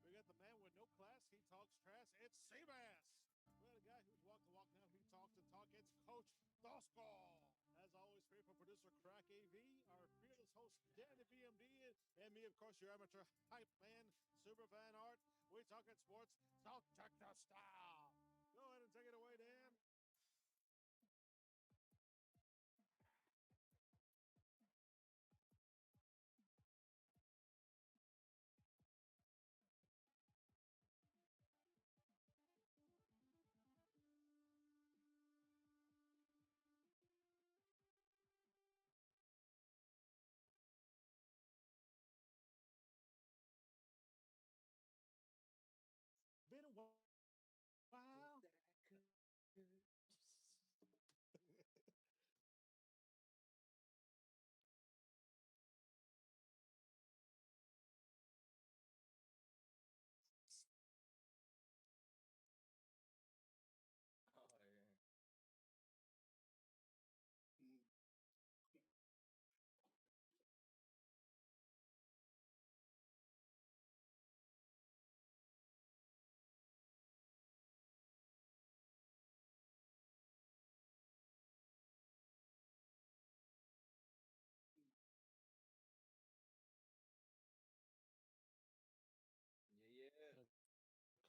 We got the man with no class. He talks trash. It's Seabass. We got a guy who's walked the walk now. He talks the talk. It's Coach Dosco. As always, faithful producer Crack AV, our fearless host Danny BMD, and me, of course, your amateur hype man, Super Fan Art. We talking sports. South Texas style. Go ahead and take it away, Dan. Been a while. Yeah,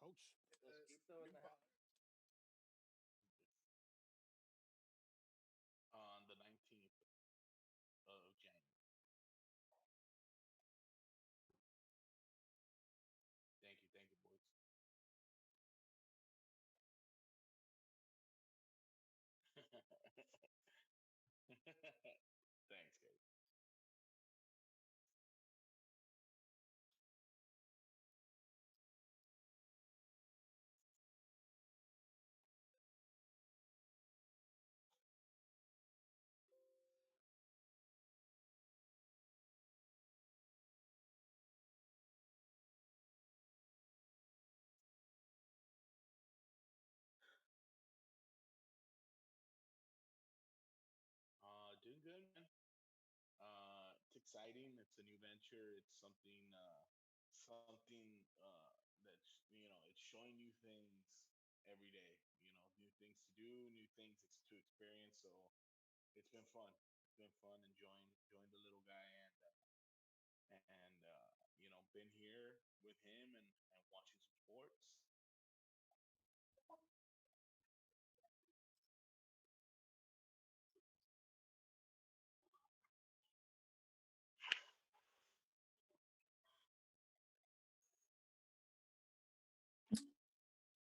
Coach. Mosquito in the house. On the 19th of January. Thank you, boys. Thanks, guys. Doing good, man. It's exciting. It's a new venture. It's something that's it's showing new things every day. New things to do, new things to experience. So it's been fun. It's been fun enjoying the little guy and been here with him and watching some sports.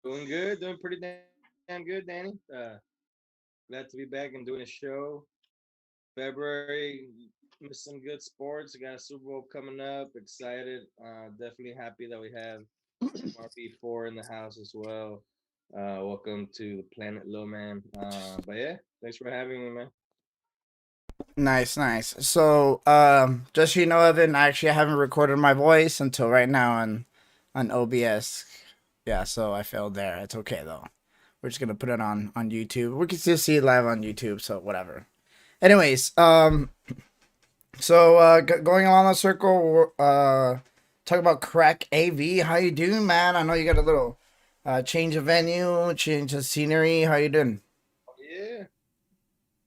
Doing good, doing pretty damn good, Danny. Glad to be back and doing a show. February, missed some good sports. We got a Super Bowl coming up. Excited. Definitely happy that we have RB4 in the house as well. Welcome to the Planet Low Man. But yeah, thanks for having me, man. Nice, nice. So, just so you know, Evan, I actually haven't recorded my voice until right now on OBS. Yeah, so I failed there. It's okay though. We're just gonna put it on YouTube. We can still see it live on YouTube, so whatever. Anyways, so going along the circle, talk about Crack AV. How you doing, man? I know you got a little change of venue, change of scenery. How you doing? Yeah.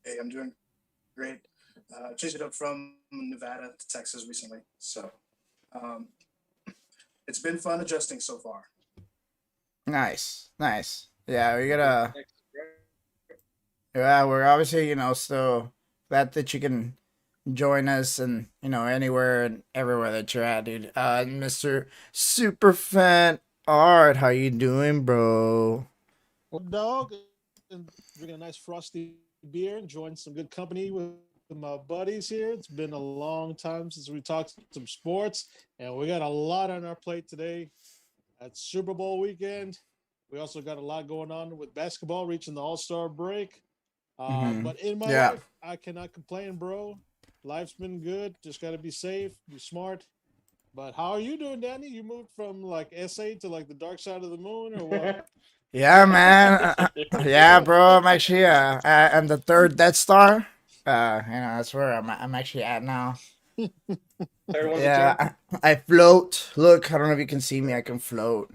Hey, I'm doing great. Changed it up from Nevada to Texas recently, so um, it's been fun adjusting so far. Nice, nice. Yeah, we gotta. Yeah, we're obviously, still glad that you can join us and, anywhere and everywhere that you're at, dude. Mr. Superfan Art, how you doing, bro? Dog. And drinking a nice frosty beer, enjoying some good company with my buddies here. It's been a long time since we talked some sports, and we got a lot on our plate today. It's Super Bowl weekend. We also got a lot going on with basketball reaching the All-Star break. Mm-hmm. But in my Yeah. life, I cannot complain, bro. Life's been good. Just got to be safe, be smart. But how are you doing, Danny? You moved from like SA to like the dark side of the moon, or what? Yeah, man. Yeah, bro. I'm actually I'm the third Death Star. That's where I'm actually at now. Third one's a Yeah, champ. I float. Look, I don't know if you can see me. I can float.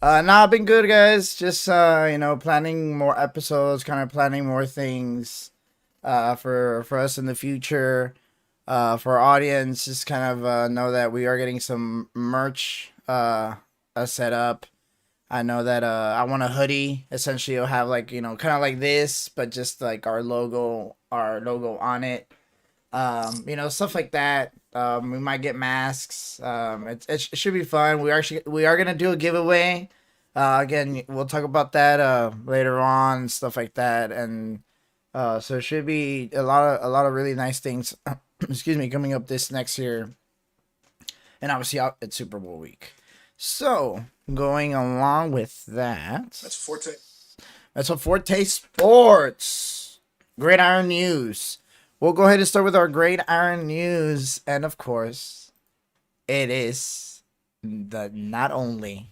Nah, I've been good, guys. Just planning more episodes, kind of planning more things, for us in the future. For our audience, just kind of know that we are getting some merch set up. I know that I want a hoodie. Essentially, it'll have like kind of like this, but just like our logo on it. Stuff like that. We might get masks. It should be fun. We are gonna do a giveaway. Again, we'll talk about that later on, stuff like that, and so it should be a lot of really nice things. Excuse me, coming up this next year, and obviously it's Super Bowl week. So going along with that, That's Forte. Mezzo Forte Sportz. Great Iron News. We'll go ahead and start with our Great Iron News. And of course, it is the not only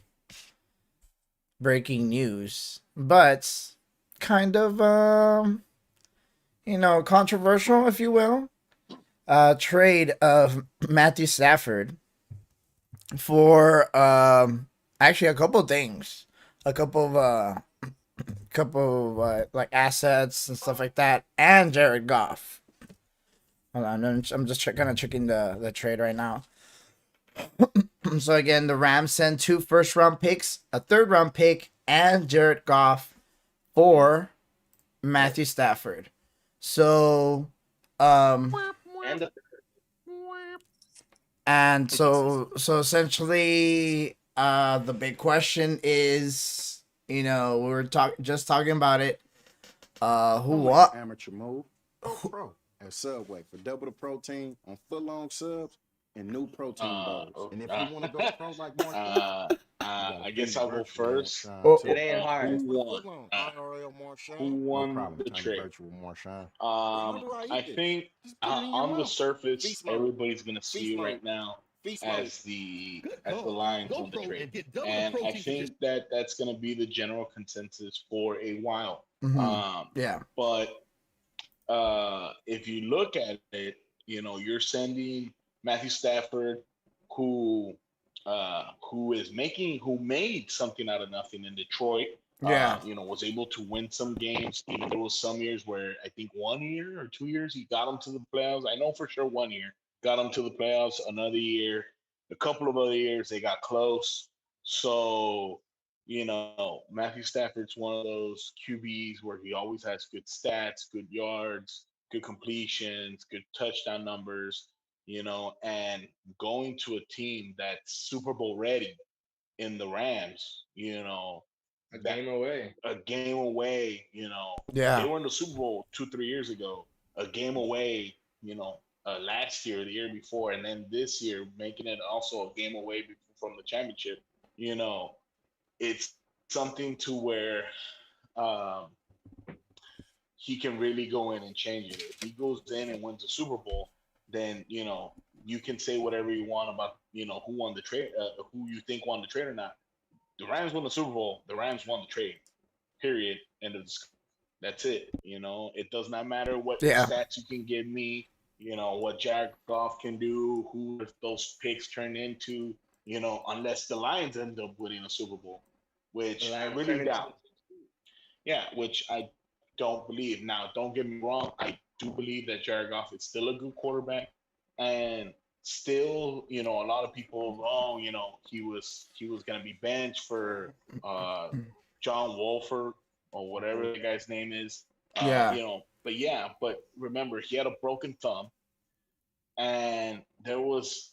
breaking news, but kind of, controversial, if you will. Trade of Matthew Stafford for actually a couple of things. A couple of like assets and stuff like that, and Jared Goff. Hold on, I'm just kind of checking the trade right now. So again, the Rams send 2 first-round picks, a third-round pick, and Jared Goff for Matthew Stafford. So, And the and so essentially, the big question is, we were talking about it. Who Don't what? make amateur move. Go pro at Subway for double the protein on foot-long subs and new protein bars. And if you want to go pro like Marshawn, uh, you got to I guess feed I'll go virtual first. Marshawn Oh, too. it ain't Pay hard. Who for the won? foot-long IRL Who Marshawn. No won problem the turning trade? virtual Marshawn. But how do I I eat this? think Just put it in your on the mouth. surface, Feast mode. everybody's gonna see Feast it mode. right now Feast mode. as the Lions won the trade, and I think that that's gonna be the general consensus for a while. mm-hmm. Um, Yeah, but if you look at it, you're sending Matthew Stafford, who who made something out of nothing in Detroit. yeah, Was able to win some games. Even there was some years where I think 1 year or 2 years he got them to the playoffs. I know for sure 1 year got them to the playoffs. Another year, a couple of other years they got close. So Matthew Stafford's one of those QBs where he always has good stats, good yards, good completions, good touchdown numbers, and going to a team that's Super Bowl ready in the Rams, A that game away. a game away, they yeah, were in the Super Bowl 2, 3 years ago, a game away, last year, the year before, and then this year making it also a game away from the championship. You know, it's something to where um, he can really go in and change it. If he goes in and wins a Super Bowl, then you can say whatever you want about who won the trade, who you think won the trade or not. The Rams won the Super Bowl. The Rams won the trade. Period. End of discussion. That's it. It does not matter what yeah, stats you can give me. What Jared Goff can do. Who those picks turn into. Unless the Lions end up winning a Super Bowl, The which I Lions really turn into doubt. Yeah, which I don't believe. Now, don't get me wrong. I do believe that Jared Goff is still a good quarterback, and still, a lot of people, he was gonna be benched for uh, John Wolford or whatever the guy's name is. yeah, But yeah, but remember, he had a broken thumb, and there was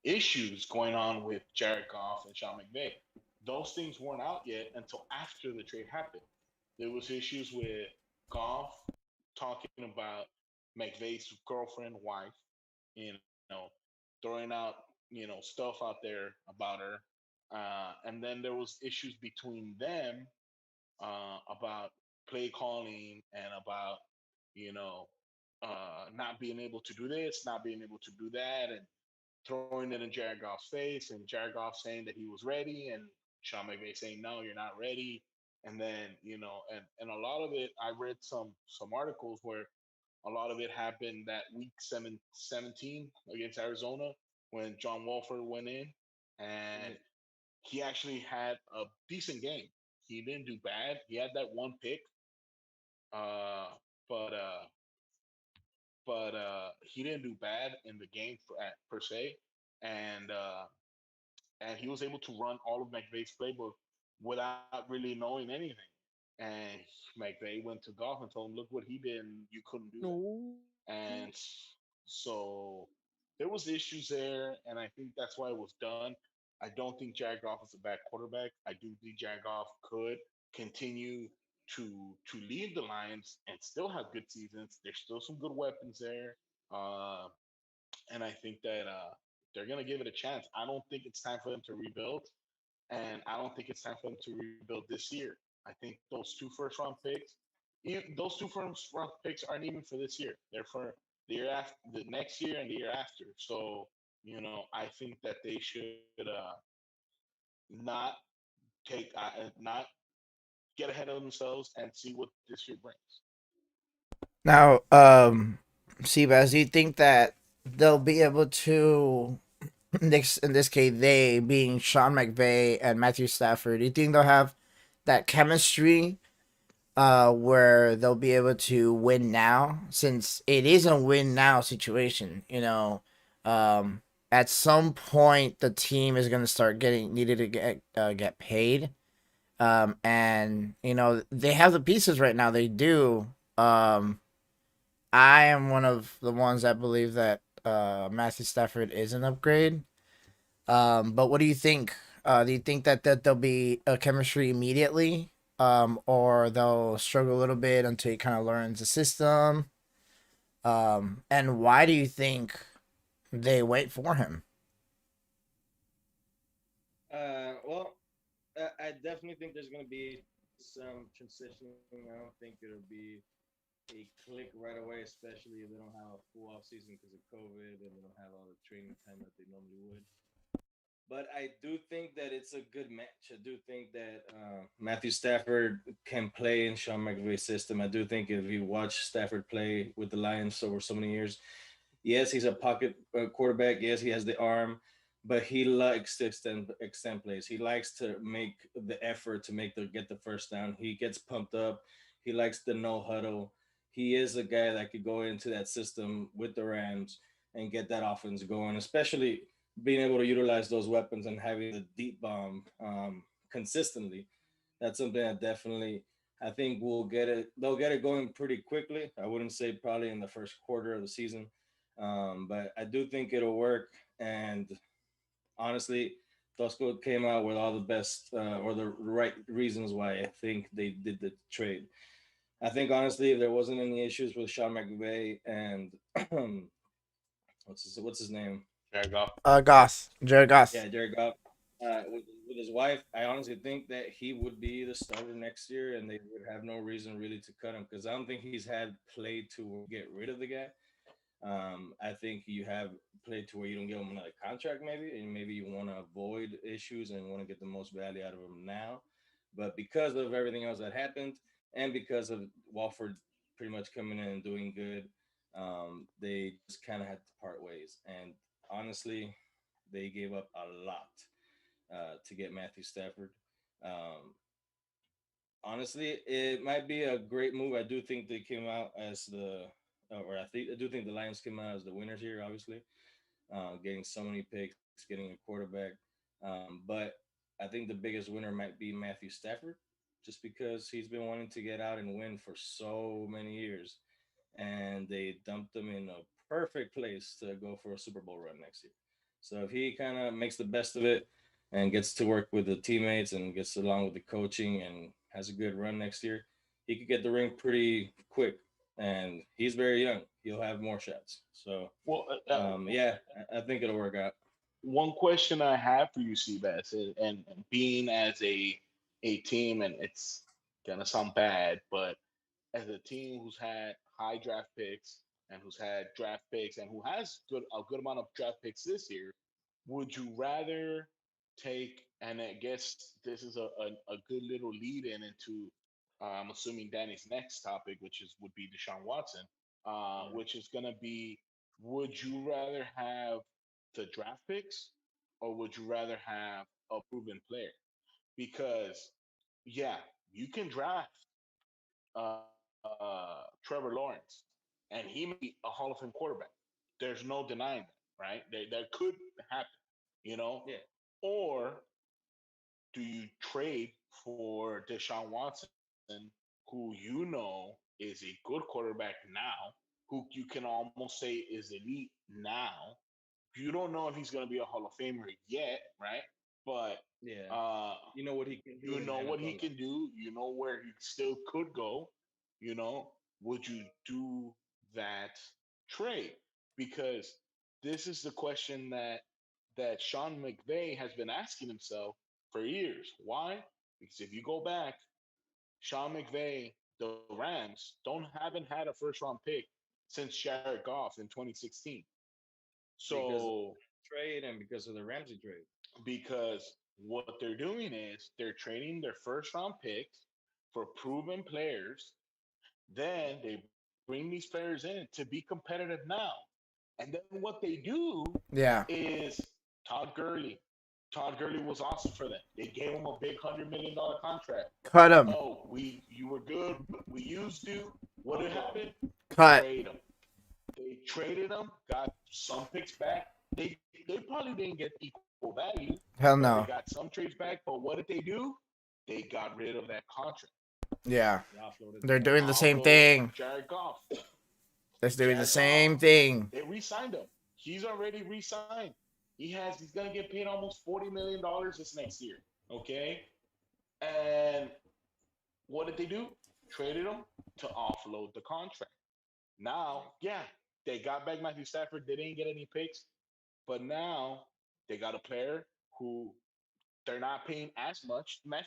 issues going on with Jared Goff and Sean McVay. Those things weren't out yet until after the trade happened. There was issues with Goff talking about McVay's girlfriend, wife, you know, throwing out, stuff out there about her. And then there was issues between them about play calling and about, you know, not being able to do this, not being able to do that, and throwing it in Jared Goff's face, and Jared Goff saying that he was ready, and Sean McVay saying no, you're not ready. And then and a lot of it, I read some articles where A lot of it happened that week 17 against Arizona when John Wolford went in, and Right. he actually had a decent game. He didn't do bad. He had that one pick, uh, but he didn't do bad in the game per se, and and he was able to run all of McVay's playbook without really knowing anything. And McVay went to Goff and told him, "Look what he did, and you couldn't do No. that." And so there was issues there, and I think that's why it was done. I don't think Jared Goff is a bad quarterback. I do think Jared Goff could continue to lead the Lions and still have good seasons. There's still some good weapons there. Uh, and I think that they're gonna give it a chance. I don't think it's time for them to rebuild, and I don't think it's time for them to rebuild this year. I think those two first round picks, those two first round picks aren't even for this year. They're for the year after, the next year, and the year after. So I think that they should not not get ahead of themselves and see what this year brings. Now, Seabass, do you think that they'll be able to in this case they being Sean McVay and Matthew Stafford, do you think they'll have that chemistry where they'll be able to win now, since it is a win now situation, at some point the team is going to start getting needed to get paid, and they have the pieces right now, they do. I am one of the ones that believe that Matthew Stafford is an upgrade. But what do you think? Do you think that there'll be a chemistry immediately, or they'll struggle a little bit until he kind of learns the system? And why do you think they wait for him? Well, I definitely think there's going to be some transitioning. I don't think it'll be a click right away, especially if they don't have a full off season because of COVID and they don't have all the training time that they normally would. But I do think that it's a good match. I do think that Matthew Stafford can play in Sean McVay's system. I do think if you watch Stafford play with the Lions over so many years, yes, he's a pocket quarterback. Yes, he has the arm, but he likes to extend plays. He likes to make the effort to get the first down. He gets pumped up. He likes the no huddle. He is a guy that could go into that system with the Rams and get that offense going, especially being able to utilize those weapons and having the deep bomb consistently. That's something that definitely I think we'll get it. They'll get it going pretty quickly. I wouldn't say probably in the first quarter of the season, but I do think it'll work. And honestly, Tosco came out with all the best or the right reasons why I think they did the trade. I think honestly, if there wasn't any issues with Sean McVay and what's his name? Jared Goff. Goss, Jared Goss. Yeah, Jared Goff. With his wife, I honestly think that he would be the starter next year, and they would have no reason really to cut him because I don't think he's had played to get rid of the guy. I think you have played to where you don't give him another contract, maybe, and maybe you want to avoid issues and want to get the most value out of him now. But because of everything else that happened, and because of Walford pretty much coming in and doing good, they just kind of had to part ways. And honestly, they gave up a lot to get Matthew Stafford. Um, Honestly, it might be a great move. I do think they came out as I do think the Lions came out as the winners here. Obviously, getting so many picks, getting a quarterback. But I think the biggest winner might be Matthew Stafford, just because he's been wanting to get out and win for so many years, and they dumped him in a perfect place to go for a Super Bowl run next year. So if he kind of makes the best of it and gets to work with the teammates and gets along with the coaching and has a good run next year, he could get the ring pretty quick. And he's very young; he'll have more shots. So Well, yeah, I think it'll work out. one question I have for you, Seabass, and being as a team, and it's gonna sound bad, but as a team who's had high draft picks and who's had draft picks and who has a good amount of draft picks this year, would you rather take? And I guess this is a good little lead in into I'm assuming Danny's next topic, which is would be Deshaun Watson. Yeah. which is gonna be: would you rather have the draft picks, or would you rather have a proven player? Because yeah, you can draft Trevor Lawrence, and he may be a Hall of Fame quarterback. There's no denying that, right? That could happen, you know. Yeah. Or do you trade for Deshaun Watson, who you know is a good quarterback now, who you can almost say is elite now? You don't know if he's going to be a Hall of Famer yet, right? But Yeah. uh, You know what he can do you in the know what he NFL now. can do. You know where he still could go. You know, would you do that trade? Because this is the question that Sean McVay has been asking himself for years. Why? Because if you go back, Sean McVay, the Rams don't haven't had a first round pick since Jared Goff in 2016. Because of So the trade and because of the Ramsey trade. because what they're doing is they're trading their first round picks for proven players. Then they bring these players in to be competitive now. And then what they do Yeah. is Todd Gurley. Todd Gurley was awesome for them. They gave him a big $100 million contract. Cut him. Oh, you were good. We used you. What did happen? Cut. Trade him. They traded him, got some picks back. They probably didn't get equal value, but Hell they got no. some trades back. But what did they do? They got rid of that contract. Yeah. They offloaded the They're guy. doing the same Offloaded thing. Jared Goff. They're doing the Jared Goff. same thing. They re-signed him. He's already re-signed. He's gonna get paid almost $40 million this next year. Okay, and what did they do? Traded him to offload the contract. Now, yeah, they got back Matthew Stafford. They didn't get any picks, but now they got a player who they're not paying as much. Matt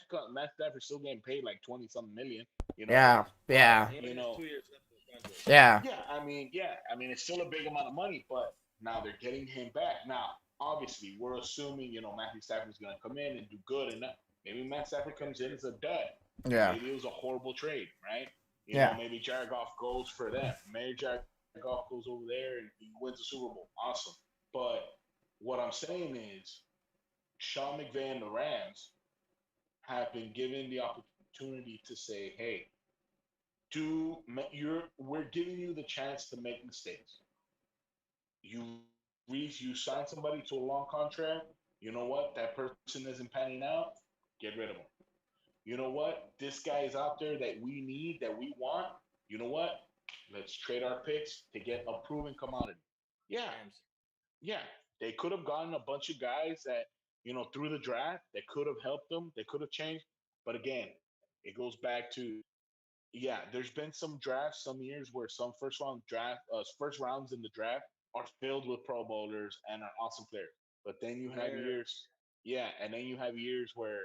Stafford's still getting paid like 20 something million, you know. Yeah. But Yeah. He only has 2 years left of the contract. Yeah. yeah, I mean, it's still a big amount of money, but now they're getting him back. Now, obviously, we're assuming Matthew Stafford's going to come in and do good, and maybe Matt Stafford comes in as a dud. Yeah. Maybe it was a horrible trade, right? Yeah. Maybe Jared Goff goes for them. Maybe Jared Goff goes over there and he wins the Super Bowl. Awesome. But what I'm saying is, Sean McVay and the Rams have been given the opportunity to say, "Hey, we're giving you the chance to make mistakes. You sign somebody to a long contract. You know what? That person isn't panning out. Get rid of them. You know what? This guy is out there that we need, that we want. You know what? Let's trade our picks to get a proven commodity." Yeah, Rams. yeah. They could have gotten a bunch of guys that, through the draft that could have helped them. They could have changed. But again, it goes back to, yeah, there's been some drafts, some years where some first rounds in the draft are filled with Pro Bowlers and are awesome players. But then you have Rare. years, yeah, and then you have years where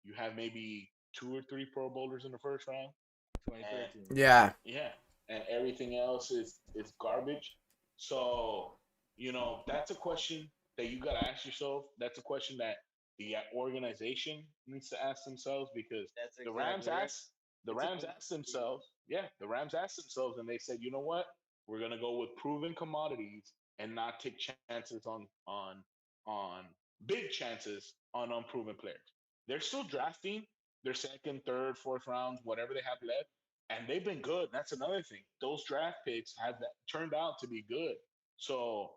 you have maybe two or three Pro Bowlers in the first round, and 2013. Yeah. yeah, and everything else is garbage. So that's a question that you got to ask yourself. That's a question that the organization needs to ask themselves, because That's the Rams exactly right. asked the It's a Rams asked complete. themselves, yeah, the Rams asked themselves, and they said, you know what, we're gonna go with proven commodities and not take chances on big chances on unproven players. They're still drafting their second, third, fourth rounds, whatever they have left, and they've been good. That's another thing. Those draft picks have turned out to be good. So,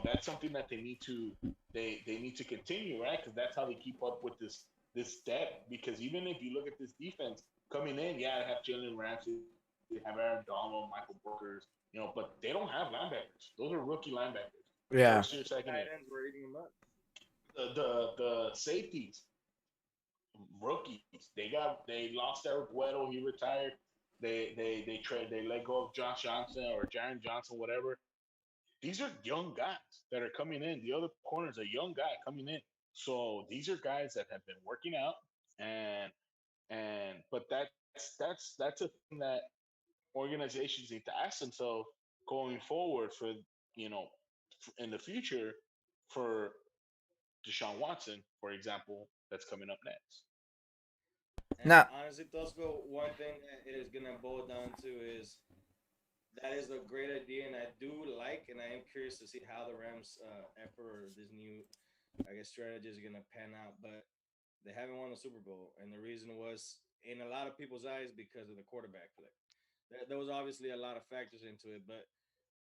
that's something that they need to continue, right? Because that's how they keep up with this depth. Because even if you look at this defense coming in, yeah, they have Jalen Ramsey, they have Aaron Donald, Michael Booker's, but they don't have linebackers. Those are rookie linebackers, first Yeah. year, second year. Tight ends were eating them up. The safeties, rookies. They lost Eric Weddle. He retired. They let go of Josh Johnson or Jaron Johnson, whatever. These are young guys that are coming in. The other corner is a young guy coming in. So these are guys that have been working out, and but that's a thing that organizations need to ask themselves going forward for, you know in the future, for Deshaun Watson, for example, that's coming up next. And Now, honestly, Tosco, one thing that it is gonna boil down to is that is a great idea, and I do like, and I am curious to see how the Rams effort or this new, I guess, strategy is gonna pan out. But they haven't won the Super Bowl, and the reason was in a lot of people's eyes because of the quarterback play. There was obviously a lot of factors into it, but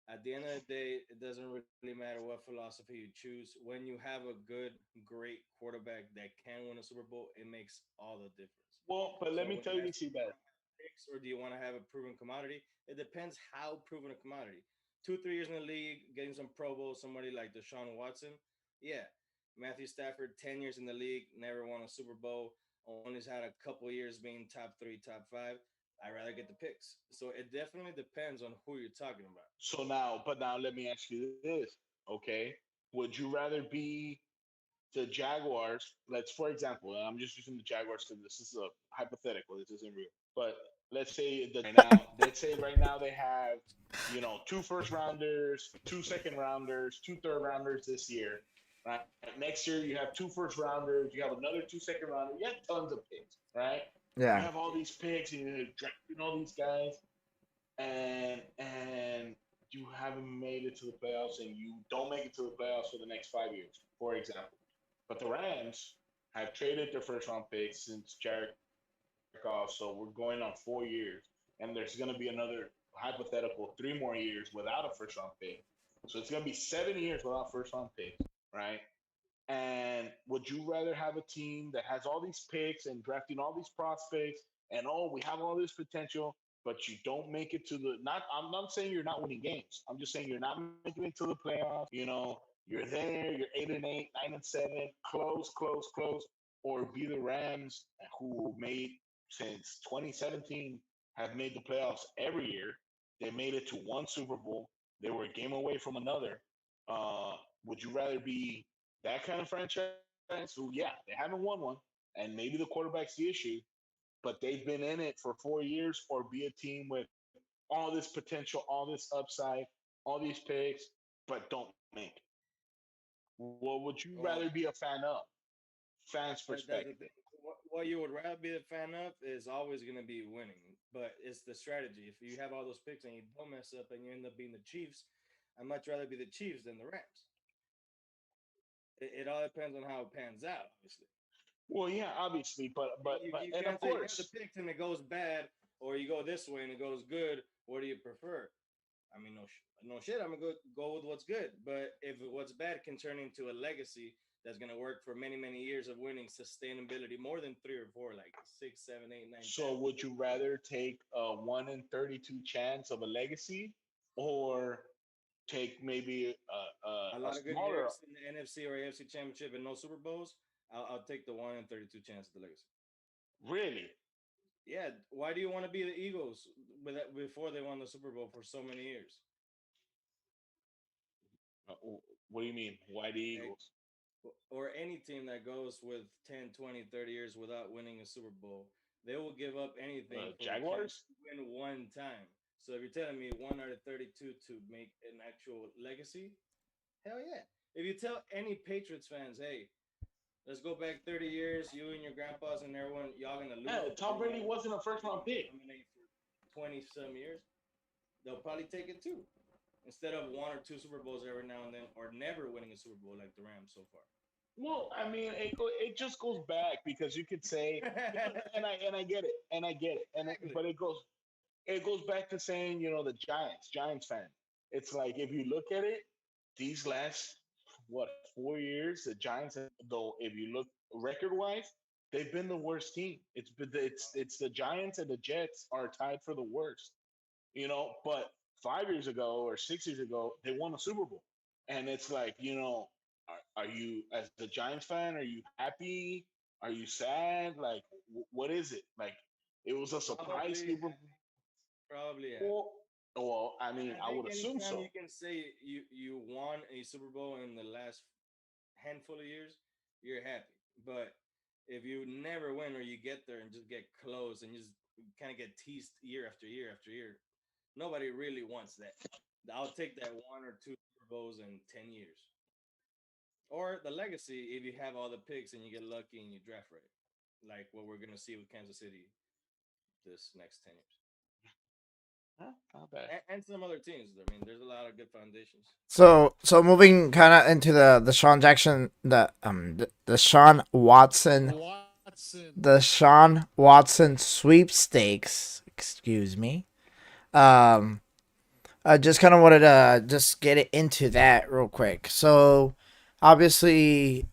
at the end of the day, it doesn't really matter what philosophy you choose. When you have a good, great quarterback that can win a Super Bowl, it makes all the difference. Well, but So let me when tell you you, ask me, do you Seabass. want to have picks or do you want to have a proven commodity? It depends how proven a commodity. 2, 3 years in the league, getting some Pro Bowl, somebody like Deshaun Watson, yeah. Matthew Stafford, 10 years in the league, never won a Super Bowl, only's had a couple years being top three, top five. I'd rather get the picks. So it definitely depends on who you're talking about. So now, but now let me ask you this, okay? Would you rather be the Jaguars? Let's, for example, and I'm just using the Jaguars because this is a hypothetical. This isn't real. But let's say right now they have, two first rounders, two second rounders, two third rounders this year. Right. Next year you have two first rounders. You have another two second rounders. You have tons of picks. Right. You Yeah. have all these picks and you're drafting all these guys, and you haven't made it to the playoffs and you don't make it to the playoffs for the next 5 years, for example. But the Rams have traded their first round picks since Jared Goff, so we're going on 4 years, and there's going to be another hypothetical 3 more years without a first round pick. So it's going to be 7 years without first round picks, right? And would you rather have a team that has all these picks and drafting all these prospects and oh, we have all this potential, but you don't make it to the not I'm not saying you're not winning games. I'm just saying you're not making it to the playoffs, you're there, you're 8-8, 9-7, close, close, close, or be the Rams who made since 2017 have made the playoffs every year. They made it to one Super Bowl. They were a game away from another. Would you rather be that kind of franchise who, yeah, they haven't won one, and maybe the quarterback's the issue, but they've been in it for 4 years, or be a team with all this potential, all this upside, all these picks, but don't make it? What would you rather be a Well, fan of? Fans' that's perspective. the thing. What you would rather be a fan of is always going to be winning, but it's the strategy. If you have all those picks and you don't mess up and you end up being the Chiefs, I'd much rather be the Chiefs than the Rams. It all depends on how it pans out, obviously. Well, yeah, obviously, You and of can't say you have the course. picks and it goes bad, or you go this way and it goes good. What do you prefer? I mean, no shit. I'm gonna go with what's good. But if what's bad can turn into a legacy that's gonna work for many many years of winning sustainability, more than three or four, like six, seven, eight, nine, So 10. would you rather take a 1 in 32 chance of a legacy, or take maybe A a lot of good smaller? years in the NFC or AFC Championship and no Super Bowls. I'll take the 1 in 32 chance of the legacy. Really? Yeah, why do you want to be the Eagles before they won the Super Bowl for so many years? What do you mean? Why the Eh, Eagles? or any team that goes with 10, 20, 30 years without winning a Super Bowl, they will give up anything for the chance Jaguars? to win one time. So if you're telling me 1 out of 32 to make an actual legacy, hell yeah. If you tell any Patriots fans, hey, let's go back 30 years, you and your grandpas and everyone, y'all gonna lose, Yeah, but Tom Brady wasn't a first you're round gonna pick. dominate for 20 some years, they'll probably take it too. Instead of one or two Super Bowls every now and then, or never winning a Super Bowl like the Rams so far. Well, I mean, it just goes back because you could say, and I get it, and I get it, Exactly. but it goes back to saying, the Giants fan. It's like if you look at it, these last what 4 years, the Giants, though, if you look record wise, they've been the worst team. It's the Giants and the Jets are tied for the worst. But 5 years ago or 6 years ago, they won a Super Bowl, and it's like, are you, as a Giants fan, are you happy? Are you sad? Like, what is it? Like, it was a surprise Probably Super happy. Probably happy. Bowl. Well, I mean, I I think would assume anytime so. you can say you won a Super Bowl in the last handful of years, you're happy. But if you never win or you get there and just get close and you just kind of get teased year after year after year, nobody really wants that. I'll take that one or two Super Bowls in 10 years. Or the legacy if you have all the picks and you get lucky and you draft right. Like what we're going to see with Kansas City this next 10 years. Not bad. And some other teams. I mean, there's a lot of good foundations. So moving kind of into the Sean Jackson, the Sean Watson, Watson. the Sean Watson sweepstakes. Excuse me. Um, I just kind of wanted to just get it into that real quick. So, obviously,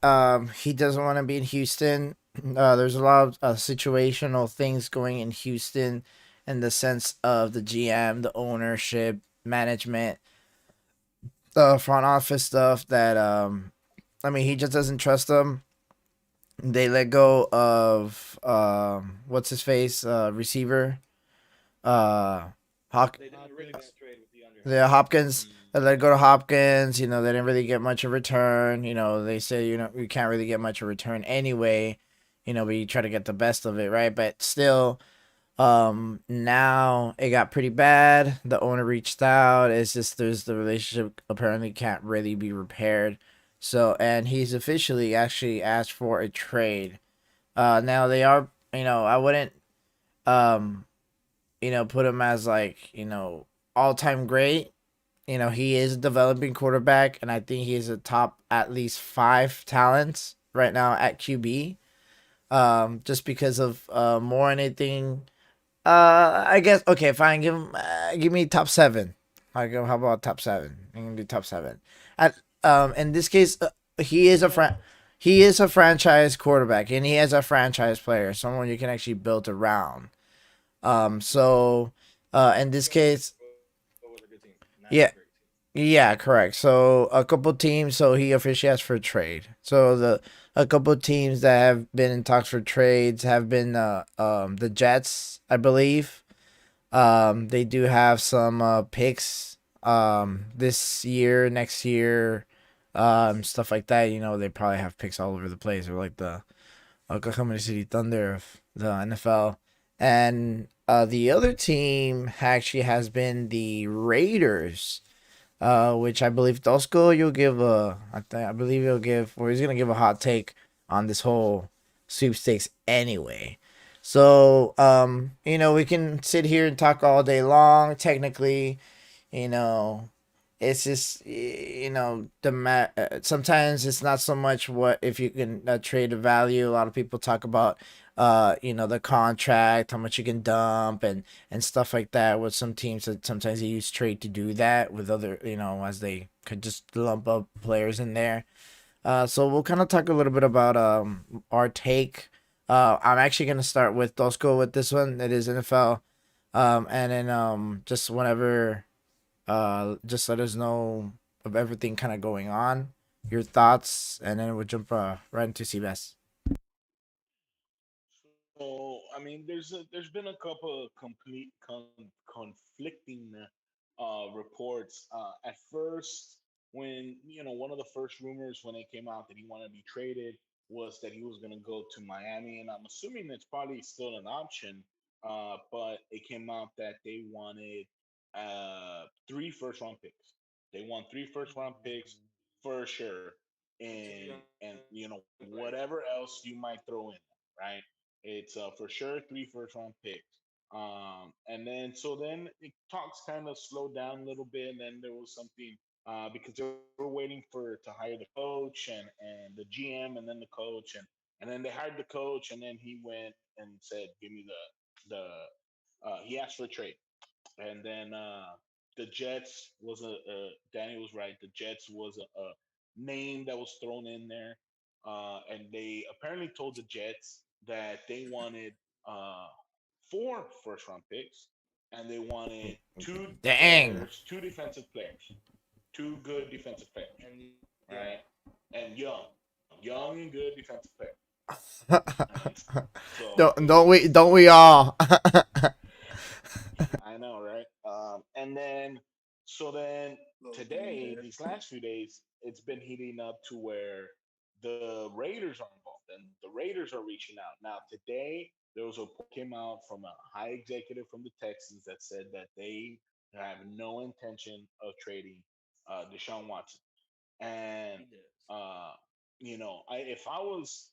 he doesn't want to be in Houston. There's a lot of situational things going in Houston, in the sense of the GM, the ownership, management, the front office stuff. That I mean, he just doesn't trust them. They let go of what's his face, receiver, uh, Hawk. They did a really bad trade with DeAndre Yeah, Hopkins. Hopkins. They let go to Hopkins. You know, they didn't really get much of return. You know, they say, you know, we can't really get much of return anyway. You know, but you try to get the best of it, right? But still, now it got pretty bad. The owner reached out. It's just there's the relationship apparently can't really be repaired. So, and he's officially actually asked for a trade. Now they are, you know, I wouldn't, um, you know, put him as like, you know, all time great. You know, he is a developing quarterback, and I think he is a top at least five talents right now at QB. Just because of more anything. I guess okay, fine. Give me top seven. I go. How about top seven? I'm gonna do top seven. At in this case, he is a franchise quarterback, and he has a franchise player, someone you can actually build around. So, in this case, But was a good team, not a yeah, great team. yeah, correct. So a couple teams. So he officially asked for a trade. So the a couple teams that have been in talks for trades have been the Jets, I believe. They do have some picks this year, next year, stuff like that. You know, they probably have picks all over the place, or like the Oklahoma City Thunder of the NFL. And the other team actually has been the Raiders, which I believe Tosco you'll give I believe he'll give, or he's gonna give a hot take on this whole sweepstakes anyway. So you know, we can sit here and talk all day long. Technically, you know, it's just you know sometimes it's not so much what if you can trade a value. A lot of people talk about you know, the contract, how much you can dump, and stuff like that. With some teams that sometimes they use trade to do that. With other, you know, as they could just lump up players in there. So we'll kind of talk a little bit about our take. I'm actually gonna start with Tosco with this one. It is NFL. And then just whenever just let us know of everything kind of going on, your thoughts, and then we'll jump right into CBS. So I mean, there's been a couple of conflicting reports. At first, when one of the first rumors when it came out that he wanted to be traded was that he was going to go to Miami, and I'm assuming it's probably still an option. But it came out that they wanted three first round picks. They want three first round picks for sure, and whatever else you might throw in, right? It's for sure three first round picks. And then then it talks kind of slowed down a little bit, and then there was something because they were waiting for to hire the coach and the GM and then the coach and then they hired the coach and then he went and said, "Give me the." He asked for a trade, and then the Jets was Danny was right. The Jets was a name that was thrown in there, and they apparently told the Jets that they wanted uh, four first round picks, and they wanted Dang. two defensive players, two good defensive players, And young. right, and young and good defensive players, and so Don't we all? I know, right? And then, so then Little green today, there. these last few days, it's been heating up to where the Raiders are involved and the Raiders are reaching out. Now, today, there was a report came out from a high executive from the Texans that said that they have no intention of trading Deshaun Watson. And, He does. uh, if I was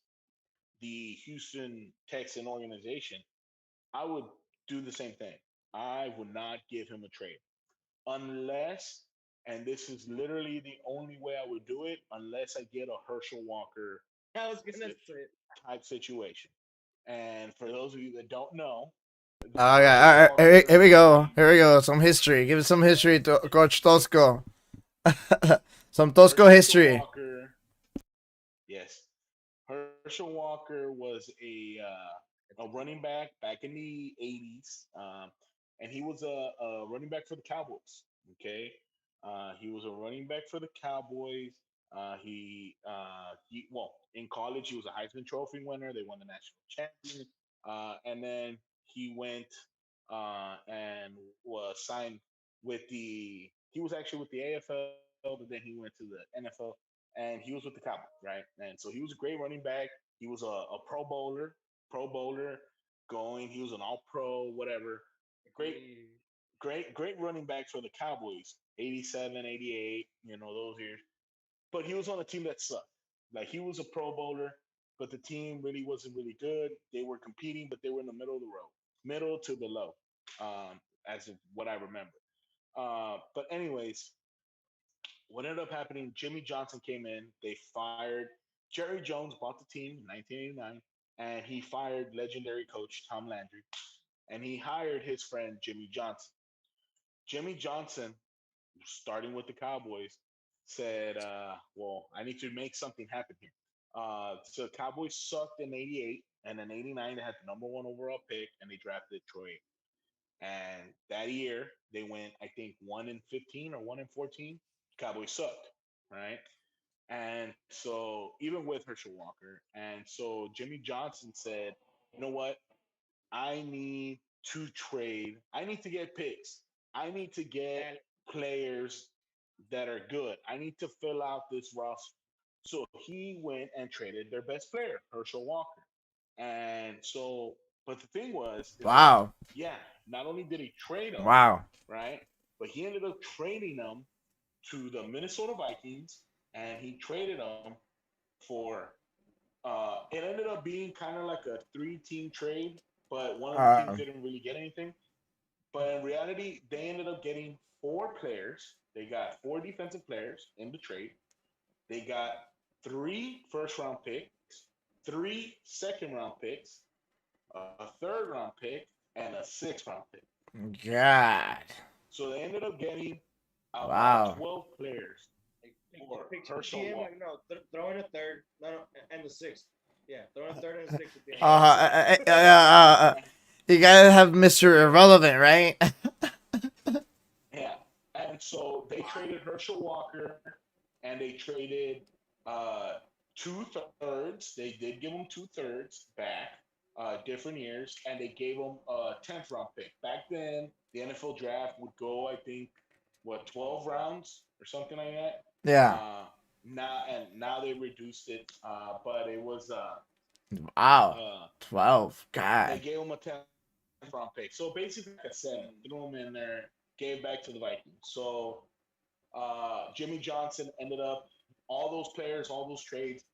the Houston Texan organization, I would do the same thing. I would not give him a trade unless, and this is literally the only way I would do it, unless I get a Herschel Walker I was gonna say. type situation. And for those of you that don't know, Okay, Herschel all right, here Walker, we go. Here we go. Some history. Give us some history, Coach Tosco. Some Tosco Herschel history. Walker, yes, Herschel Walker was a running back in the '80s, and he was a running back for the Cowboys. Okay, he was a running back for the Cowboys. He well in college he was a Heisman Trophy winner. They won the national champion, and then he went and was signed with the. He was actually with the AFL, but then he went to the NFL and he was with the Cowboys, right? And so he was a great running back. He was a Pro Bowler going. He was an All Pro, whatever. Great, great running back for the Cowboys. 87, 88, those years. But he was on a team that sucked. Like he was a Pro Bowler, but the team really wasn't really good. They were competing, but they were in the middle of the road, middle to below, as of what I remember. But anyways, what ended up happening, Jimmy Johnson came in. They fired Jerry Jones, bought the team in 1989, and he fired legendary coach Tom Landry, and he hired his friend Jimmy Johnson. Jimmy Johnson, starting with the Cowboys, said, "Well, I need to make something happen here." So Cowboys sucked in '88, and in '89 they had the number one overall pick, and they drafted Troy. And that year they went, I think, 1-15 or 1-14. Cowboys sucked, right? And so even with Herschel Walker, and so Jimmy Johnson said, "You know what? I need to trade. I need to get picks. I need to get players that are good. I need to fill out this roster." So he went and traded their best player, Herschel Walker. And so, but the thing was, is that, Wow. yeah, not only did he trade him, Wow. right, but he ended up trading them to the Minnesota Vikings, and he traded them for it ended up being kind of like a three-team trade, but one of the teams Uh, didn't really get anything. But in reality, they ended up getting four players. They got four defensive players in the trade. They got three first-round picks, three second-round picks, a third-round pick, and a sixth-round pick. God. So they ended up getting about Wow. 12 players for Picture the Herschel GM Walker. like no, throw in a third, no, and the sixth. Yeah, throw in a third and a sixth at the Uh, end. uh, uh, uh, uh, you gotta have Mr. Irrelevant, right? Yeah. And so they traded Herschel Walker and they traded uh, two thirds. They did give him two thirds back, different years, and they gave him a 10th round pick. Back then, the NFL draft would go, I think, what, 12 rounds or something like that. Yeah. Now they reduced it, but it was Wow. uh, 12. they God. gave him a 10th round pick. So basically, like a seven, threw him in there, gave back to the Vikings. So Jimmy Johnson ended up all those trades.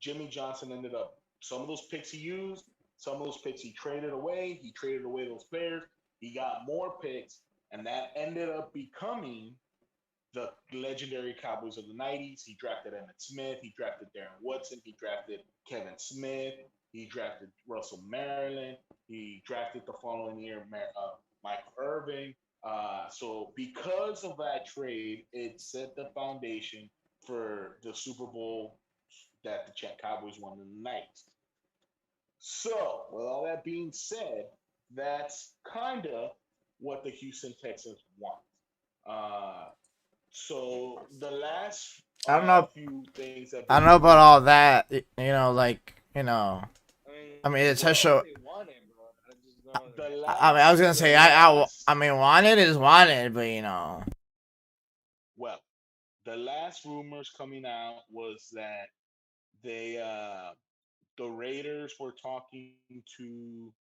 Jimmy Johnson ended up some of those picks he used, some of those picks he traded away. He traded away those players. He got more picks, and that ended up becoming the legendary Cowboys of the '90s. He drafted Emmett Smith. He drafted Darren Woodson. He drafted Kevin Smith. He drafted Russell Maryland. He drafted the following year Michael Irving. So because of that trade, it set the foundation for the Super Bowl that the Cowboys won in the '90s. So, with all that being said, that's kind of what the Houston Texans want. Uh, so the last I don't know. few things that I they don't know about did, all that. Like, I mean, I mean, it's a I well, know show. they want it, bro. I just know the I was last, gonna the say, I last, mean, wanted is wanted, but well, the last rumors coming out was that they, the Raiders were talking to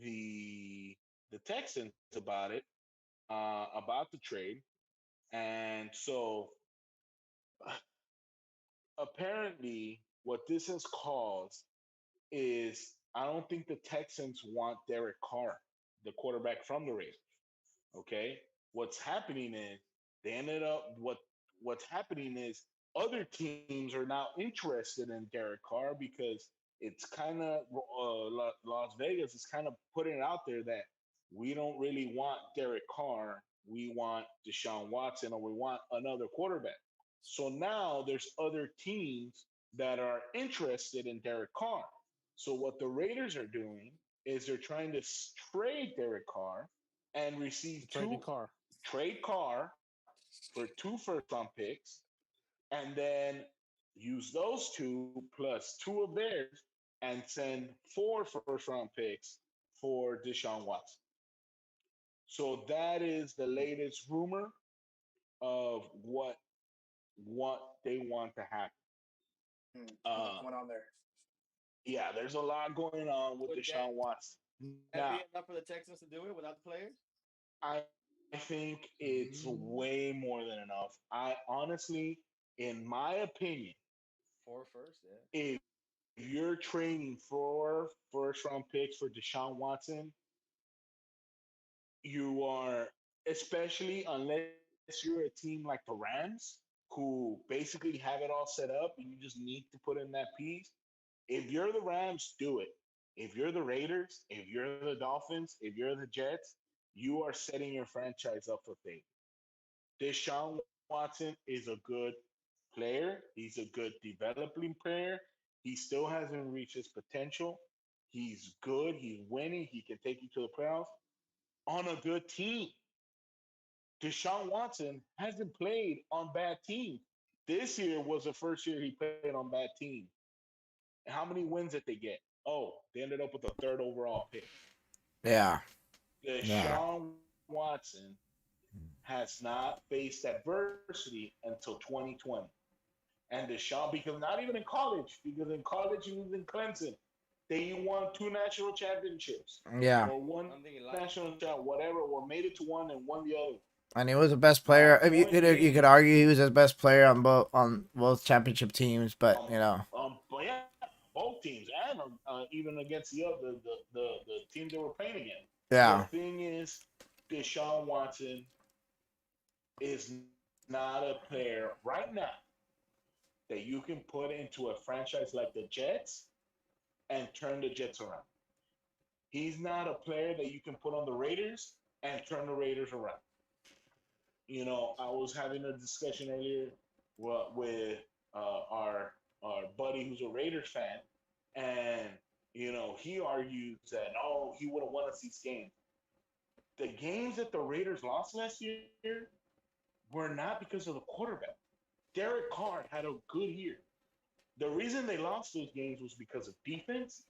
the the Texans about it, about the trade, and so apparently, what this has caused is I don't think the Texans want Derek Carr, the quarterback from the Raiders. Okay, what's happening is they ended up what's happening is other teams are now interested in Derek Carr because it's kind of Las Vegas is kind of putting it out there that we don't really want Derek Carr, we want Deshaun Watson, or we want another quarterback. So now there's other teams that are interested in Derek Carr. So what the Raiders are doing is they're trying to trade Derek Carr and receive Trading car. trade Carr for two first round picks, and then use those two plus two of theirs and send four first round picks for Deshaun Watson. So that is the latest rumor of what they want to happen. A lot Uh, going on there. yeah, there's a lot going on with Would Deshaun Watson. that be Now, enough for the Texans to do it without the players? I think it's way more than enough. I honestly, in my opinion, Four first, yeah. if you're trading for first round picks for Deshaun Watson, you are, especially unless you're a team like the Rams, who basically have it all set up and you just need to put in that piece. If you're the Rams, do it. If you're the Raiders, if you're the Dolphins, if you're the Jets, you are setting your franchise up for failure. Deshaun Watson is a good player. He's a good developing player. He still hasn't reached his potential. He's good. He's winning. He can take you to the playoffs on a good team. Deshaun Watson hasn't played on bad teams. This year was the first year he played on bad teams. And how many wins did they get? Oh, they ended up with a third overall pick. Yeah. Yeah. Deshaun Watson has not faced adversity until 2020. And Deshaun, because not even in college, because in college he was in Clemson. They won two national championships Yeah. or one Something he likes. national champ, whatever, or made it to one and won the other. And he was the best My player. If point you could being, argue he was the best player on both championship teams, but but yeah, both teams, and even against the teams they were playing against. The yeah, thing is, Deshaun Watson is not a player right now that you can put into a franchise like the Jets and turn the Jets around. He's not a player that you can put on the Raiders and turn the Raiders around. You know, I was having a discussion earlier with our buddy who's a Raiders fan, and he argues that no, he would have won us these games. The games that the Raiders lost last year were not because of the quarterback. Derek Carr had a good year. The reason they lost those games was because of defense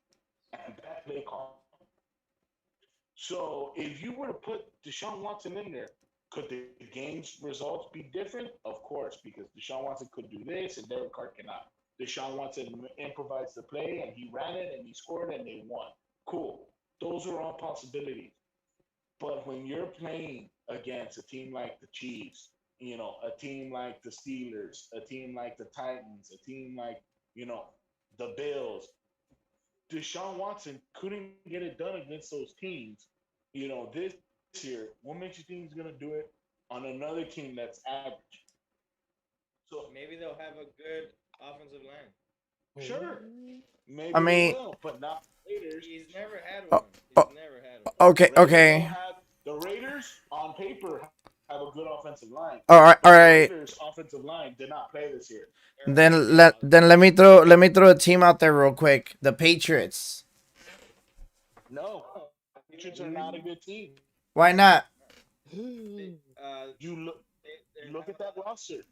and bad play calling. So if you were to put Deshaun Watson in there, could the game's results be different? Of course, because Deshaun Watson could do this and Derek Carr cannot. Deshaun Watson improvised the play and he ran it and he scored and they won. Cool. Those are all possibilities. But when you're playing against a team like the Chiefs, a team like the Steelers, a team like the Titans, a team like, you know, the Bills, Deshaun Watson couldn't get it done against those teams, this year. What makes you think he's going to do it on another team that's average? So, Maybe they'll have a good offensive line. sure, I maybe they mean, will, but not the Raiders. He's never had oh, one. oh, He's never had one. okay, Raiders don't okay, have the Raiders on paper have a good offensive line, all but right, the all right. Raiders offensive line did not play this year. Terrible. Then let me throw a team out there real quick. The Patriots. No, Patriots are not a good team. Why not? They, You look they're look not. at that roster.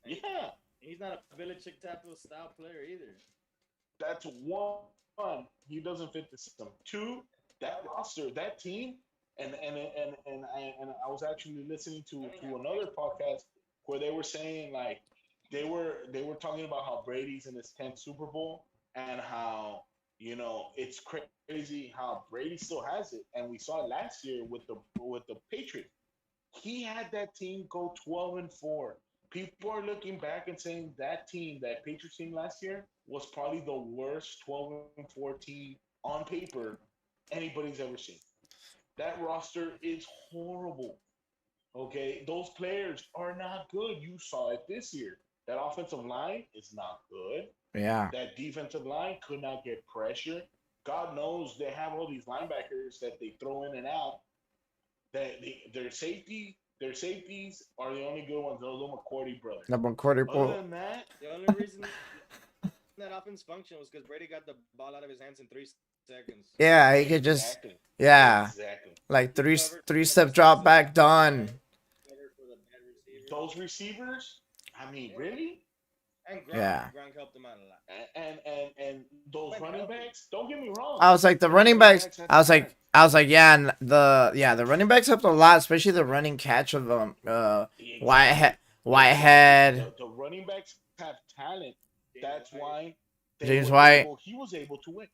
Like, Yeah, he's not a Belichick type of style player either. that's one. He doesn't fit the system. Two, that roster, that team, and I was actually listening to another podcast where they were saying like they were talking about how Brady's in his 10th Super Bowl and how it's crazy how Brady still has it, and we saw it last year with the Patriots. He had that team go 12-4. People are looking back and saying that team, that Patriots team last year, was probably the worst 12-4 team on paper anybody's ever seen. That roster is horrible. Okay, those players are not good. You saw it this year. That offensive line is not good. Yeah. That defensive line could not get pressure. God knows they have all these linebackers that they throw in and out. Their safeties are the only good ones. Those are McCourty brothers. The quarter Other po. than that, The only reason that offense functioned was because Brady got the ball out of his hands in 3 seconds. Yeah, he could just. exactly, Yeah, exactly. He like covered for the three step mistakes drop of the back bad line, done. covered for the bad receivers. Those receivers, I mean, Yeah, really? and Gronk. Yeah. Gronk helped him out a lot. And those When running healthy. backs, don't get me wrong, I was like the those running running backs. backs had their times. I was like, yeah, and the running backs helped a lot, especially the running catch of Whitehead, Exactly, exactly. Whitehead, The running backs have talent. James That's White. why they James were White. able. He was able to win.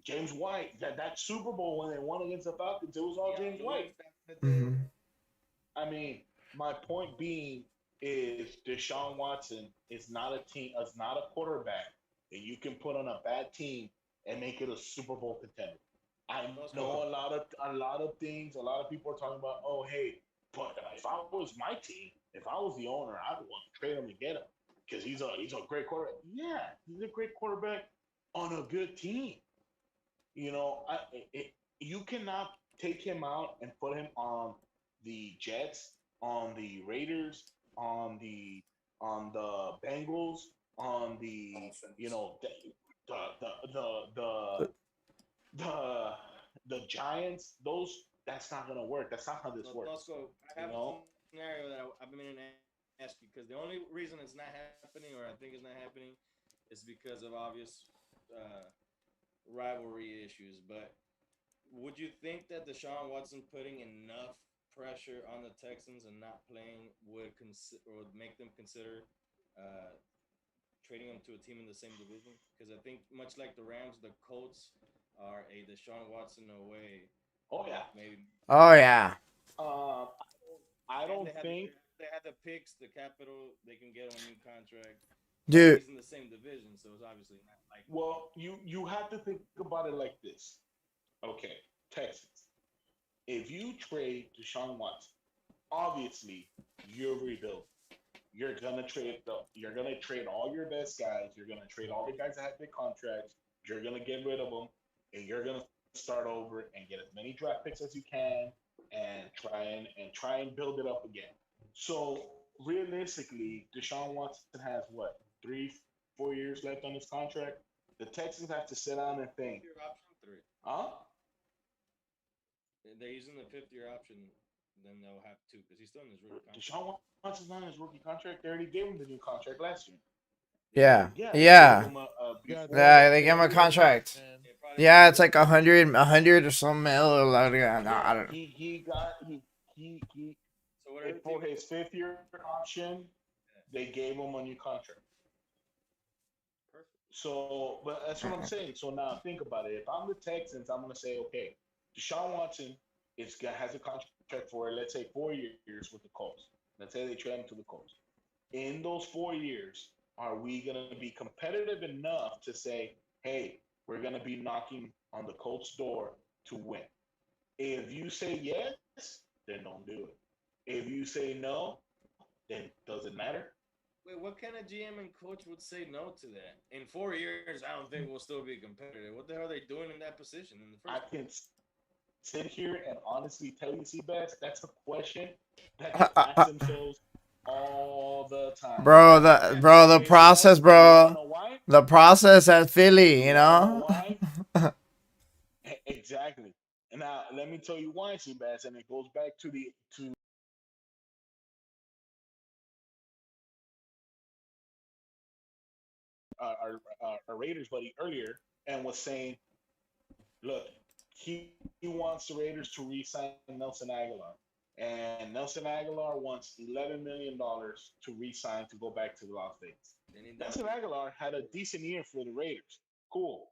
James White. That Super Bowl when they won against the Falcons, it was all Deion James Lewis White. back in the day. Hmm. I mean, my point being is Deshaun Watson is not a team, is not a quarterback that you can put on a bad team and make it a Super Bowl contender. I Roscoe. know a lot of things. A lot of people are talking about, oh hey, but if I was my team, if I was the owner, I would want to trade him and get him because he's a great quarterback. Yeah, he's a great quarterback on a good team. You cannot take him out and put him on the Jets, on the Raiders, on the Bengals, on the Dolphins. the the the Giants. That's not gonna work. That's not how this So works. Tosco, I You have a know. scenario that I've been meaning to ask you because the only reason it's not happening, or I think it's not happening, is because of obvious uh, rivalry issues. But would you think that Deshaun Watson putting enough pressure on the Texans and not playing would make them consider uh, trading him to a team in the same division? Because I think much like the Rams, the Colts are a Deshaun Watson away Oh of yeah. maybe, Oh yeah, Uh, I and don't think. they have the picks, the capital, they can get him a new contract, but dude. he's in the same division, so it's obviously not likely. Well, you have to think about it like this. Okay, Texans. If you trade Deshaun Watson, obviously you're rebuilding. You're gonna trade all your best guys. You're gonna trade all the guys that have big contracts. You're gonna get rid of them, and you're gonna start over and get as many draft picks as you can, and try and build it up again. So realistically, Deshaun Watson has what, 3, 4 years left on his contract. The Texans have to sit down and think, Fifth year option three. huh? They're using the fifth year option, then they'll have two because he's still in his rookie contract. Deshaun Watson's not in his rookie contract. They already gave him the new contract last year. Did they? Yeah, Yeah, they gave him yeah, a Yeah, before they the yeah. They they gave him a agreed on that, contract. and Yeah, probably Yeah, because it's of like a hundred or some mil or like, no, I yeah, don't. he got he so whatever for team. his 5th year option, Yeah, they gave him a new contract. perfect. So, but that's what I'm saying. So now think about it. If I'm the Texans, I'm gonna say, okay, Deshaun Watson has a contract for, let's say, 4 years with the Colts. Let's say they trade him to the Colts. In those 4 years, are we going to be competitive enough to say, hey, we're going to be knocking on the Colts' door to win? If you say yes, then don't do it. If you say no, then does it matter? Wait, what kind of GM and coach would say no to that? In 4 years, I don't think we'll still be competitive. What the hell are they doing in that position in the I first can place? sit here and honestly tell you, Seabass, that's a question that they ask themselves all the time. And The you know what? process, You want to know bro, why? the process at You Philly, you want to know know. why? Exactly. And now let me tell you why, Seabass, and it goes back to our Raiders buddy earlier and was saying, look, he wants the Raiders to re-sign Nelson Aguilar, and Nelson Aguilar wants $11 million to re-sign to go back to Las Vegas. They need Nelson that money. Aguilar had a decent year for the Raiders. Cool.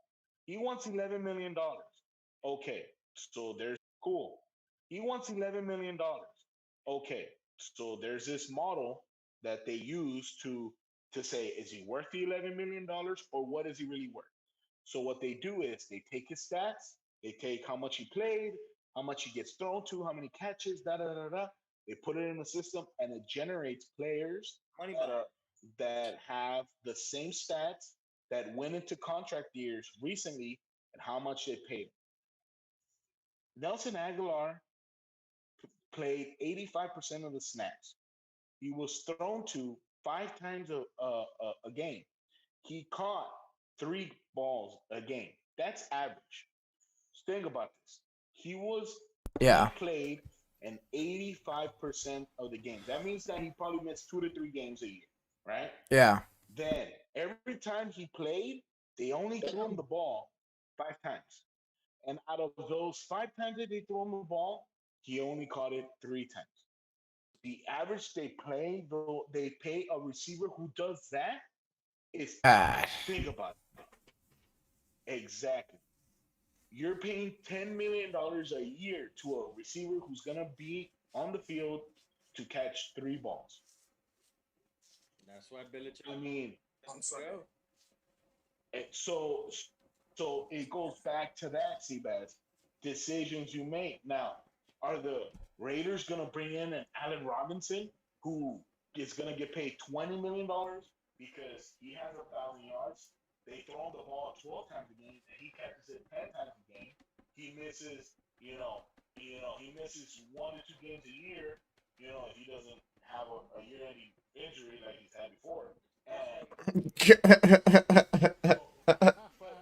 He wants $11 million. Okay, so there's cool. He wants $11 million. Okay, so there's this model that they use to say, is he worth the $11 million or what is he really worth? So what they do is they take his stats, they take how much he played, how much he gets thrown to, how many catches, da da da da. They put it in the system, and it generates players that have the same stats that went into contract years recently and how much they paid. Nelson Aguilar played 85% of the snaps. He was thrown to 5 times a game. He caught 3 balls a game. That's average. Think about this. He Yeah. played in 85% of the games. That means that he probably missed 2 to 3 games a year, right? Yeah. Then every time he played, they only threw him the ball 5 times. And out of those 5 times that they threw him the ball, he only caught it 3 times. The average they play, though they pay a receiver who does that is Ah. think about it. Exactly. You're paying $10 million a year to a receiver who's gonna be on the field to catch 3 balls. That's why Belichick I mean, On Sunday. so it goes back to that, Seabass. Decisions you make. Now, are the Raiders gonna bring in an Allen Robinson who is gonna get paid $20 million because he has 1,000 yards? They throw him the ball 12 times a game and he catches it 10 times a game. He misses, he misses 1 to 2 games a year. If he doesn't have a year-ending injury like he's had before. And so, but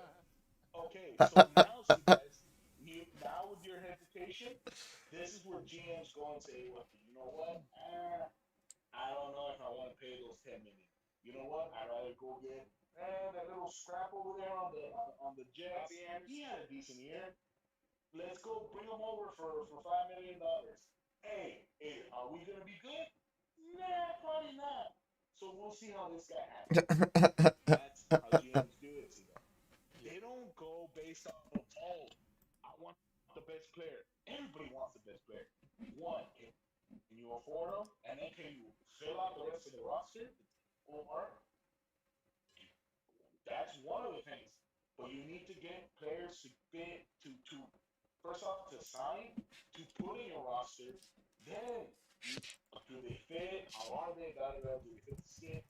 okay, so now, see, guys, now with your hesitation, this is where GMs go and say, "Well, you know what? I don't know if I want to pay those 10 million. You know what? I'd rather go get that little scrap over there on the Jets. He had a decent year. Let's go bring him over for $5 million. Hey, are we gonna be good? Nah, probably not. So we'll see how this guy acts. That's how GMs do it, see that. They don't go based off of, I want the best player. Everybody wants the best player. One, can you afford them? And then can you fill out the rest of the roster? Or that's one of the things. But you need to get players to fit to first off to sign, to put in your roster. Then do they fit? How are they? Da da da. Do they fit the scheme?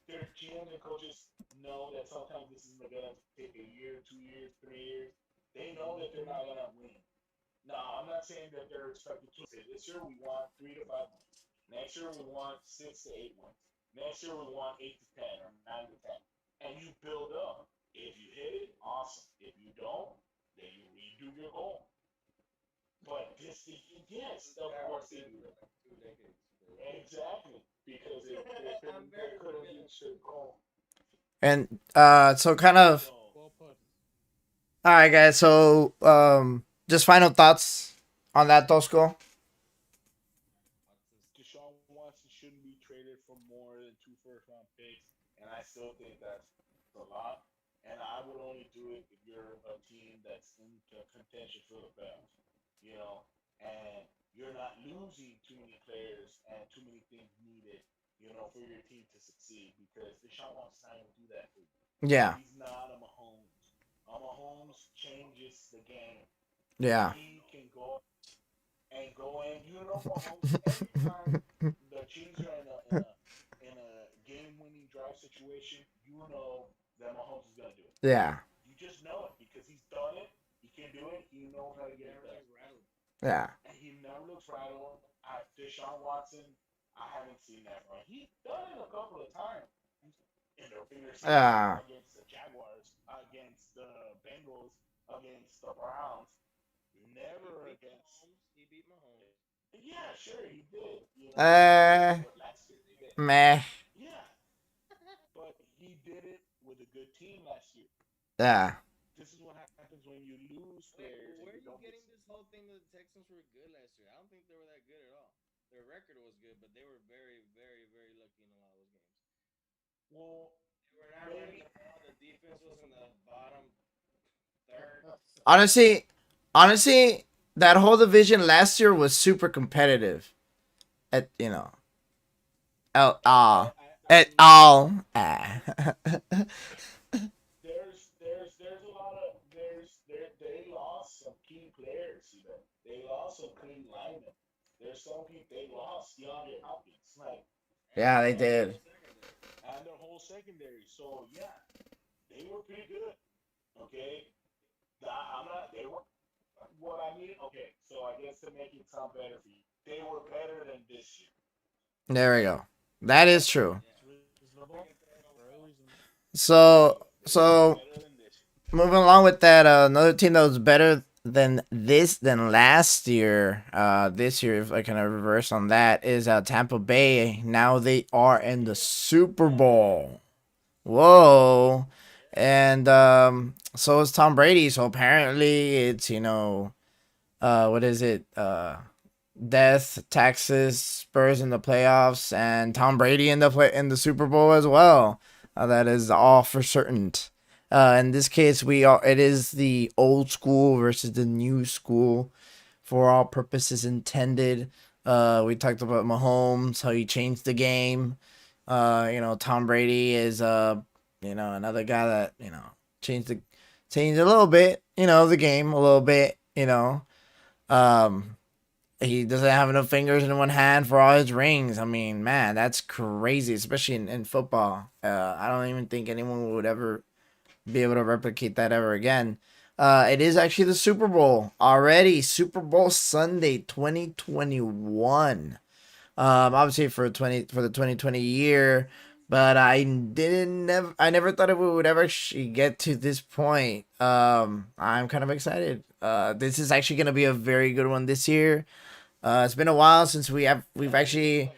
Their GMs and coaches know that sometimes this is gonna take a year, 2 years, 3 years. They know that they're not gonna win. Now, I'm not saying that they're expected to say this year we want 3 to 5 wins. Next year we want 6 to 8 wins. Next year we want 8 to 10 or 9 to 10. And you build up. If you hit it, awesome. If you don't, then you redo your goal. But yes, of course they do that. 2 decades. Exactly. Because they couldn't reach their goal. And so kind of. So, Well put. All right, guys. So just final thoughts on that, Tosco. Deshaun Watson shouldn't be traded for more than 2 first-round picks, and I still think that's a lot. And I would only do it if you're a team that's in contention for the playoffs, you know, and you're not losing too many players and too many things needed, for your team to succeed. Because Deshaun Watson's not going to do that for you. Yeah. He's not a Mahomes. A Mahomes changes the game. Yeah. He can go in. Mahomes. Every time the Chiefs are in a game-winning drive situation, that Mahomes is gonna do it. Yeah. You just know it because he's done it. He can do it. He knows how to get it done. Yeah. And he never looks rattled. Deshaun Watson, I haven't seen that from him. He's done it a couple of times in the regular season Yeah. against the Jaguars, against the Bengals, against the Browns. Never against. He beat Mahomes. Yeah, sure, he did. Uh, But last year he did. Meh. Yeah, but he did it with a good team last year. Yeah. This is what happens when you lose players. Wait, where are and you don't getting get. this whole thing that the Texans were good last year? I don't think they were that good at all. Their record was good, but they were very, very, very lucky in a lot of those games. Well, They were not running maybe. the ball. The defense was in the bottom third. Honestly, that whole division last year was super competitive. At at all. At all. There's a lot of they lost some key players, Yeah, they and did. their whole secondary. So yeah, they were pretty good. Okay, I'm not. They were what I needed. Okay, so I guess to make it sound better for you, they were better than this year. There we go. That is true. It's reasonable. Very reasonable. They were So better than this year. moving along with that, another team that was better than last year, this year, if I can reverse on that, is Tampa Bay. Now they are in the Super Bowl. Whoa. And so is Tom Brady. So apparently it's, what is it? Death, Texas, Spurs in the playoffs, and Tom Brady in the Super Bowl as well. That is all for certain. In this case, it is the old school versus the new school, for all purposes intended. We talked about Mahomes, how he changed the game. Tom Brady is another guy that changed the changed a little bit. The game a little bit. Um, he doesn't have enough fingers in one hand for all his rings. I mean, man, that's crazy, especially in football. I don't even think anyone would ever be able to replicate that ever again. It is actually the Super Bowl already. Super Bowl Sunday 2021. Obviously for the 2020 year, but I never thought it would ever actually get to this point. I'm kind of excited. This is actually gonna be a very good one this year. It's been a while since we've actually,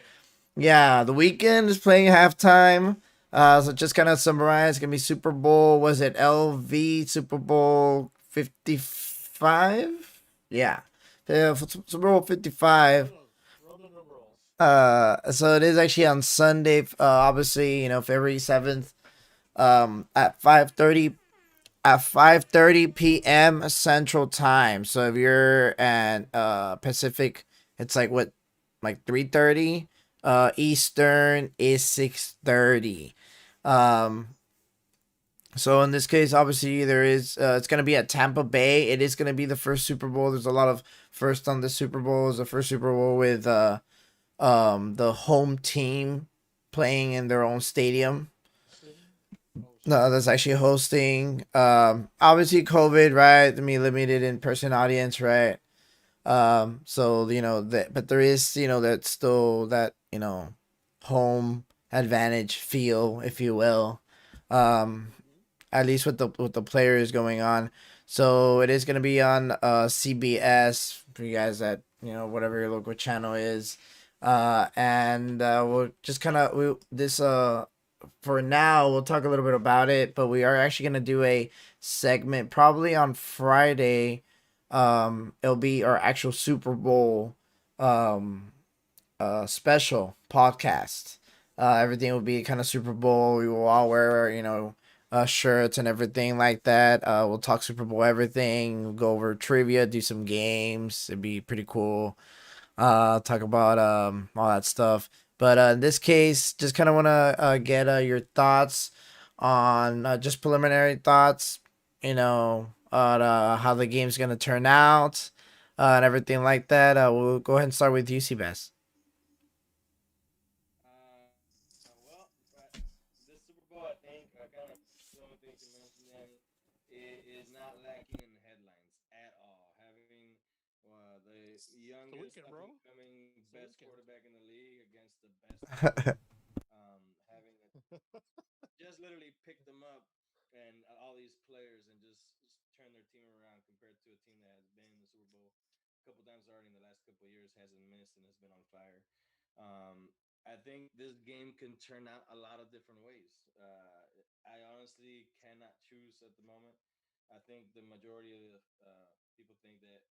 yeah, the weekend is playing halftime. So just kind of summarize, it's gonna be Super Bowl. Was it LV Super Bowl 55? Yeah, Super Bowl 55. Roll the numerals. So it is actually on Sunday. Obviously, February 7th. At 5:30 p.m. Central Time. So if you're at Pacific, it's like 3:30. Eastern is 6:30. Um, so in this case, obviously it's gonna be at Tampa Bay. It is gonna be the first Super Bowl. There's a lot of first on the Super Bowl. It's the first Super Bowl with the home team playing in their own stadium. No, that's actually hosting. Obviously COVID, right? I mean, limited in person audience, right? So that, but there is that still that home advantage feel, if you will. Um, at least with the players going on. So it is gonna be on CBS for you guys that whatever your local channel is. And we'll just kind of we this for now we'll talk a little bit about it, but we are actually gonna do a segment probably on Friday. It'll be our actual Super Bowl um special podcast. Everything will be kind of Super Bowl. We will all wear, shirts and everything like that. We'll talk Super Bowl everything. Go over trivia, do some games. It'd be pretty cool. Talk about all that stuff. But in this case, just kind of want to get your thoughts on just preliminary thoughts. How the game's gonna turn out, and everything like that. We'll go ahead and start with you, Seabass. Well, this Super Bowl, I think, kind of some of the things you mentioned, Danny, it is not lacking in headlines at all. Having the It's the youngest weekend, up and bro. coming It's the best weekend. quarterback in the league against the best defense, having just literally picked them up and all these players and just turn their team around compared to a team that has been in the Super Bowl a couple times already in the last couple of years, hasn't missed and has been on fire. I think this game can turn out a lot of different ways. I honestly cannot choose at the moment. I think the majority of the people think that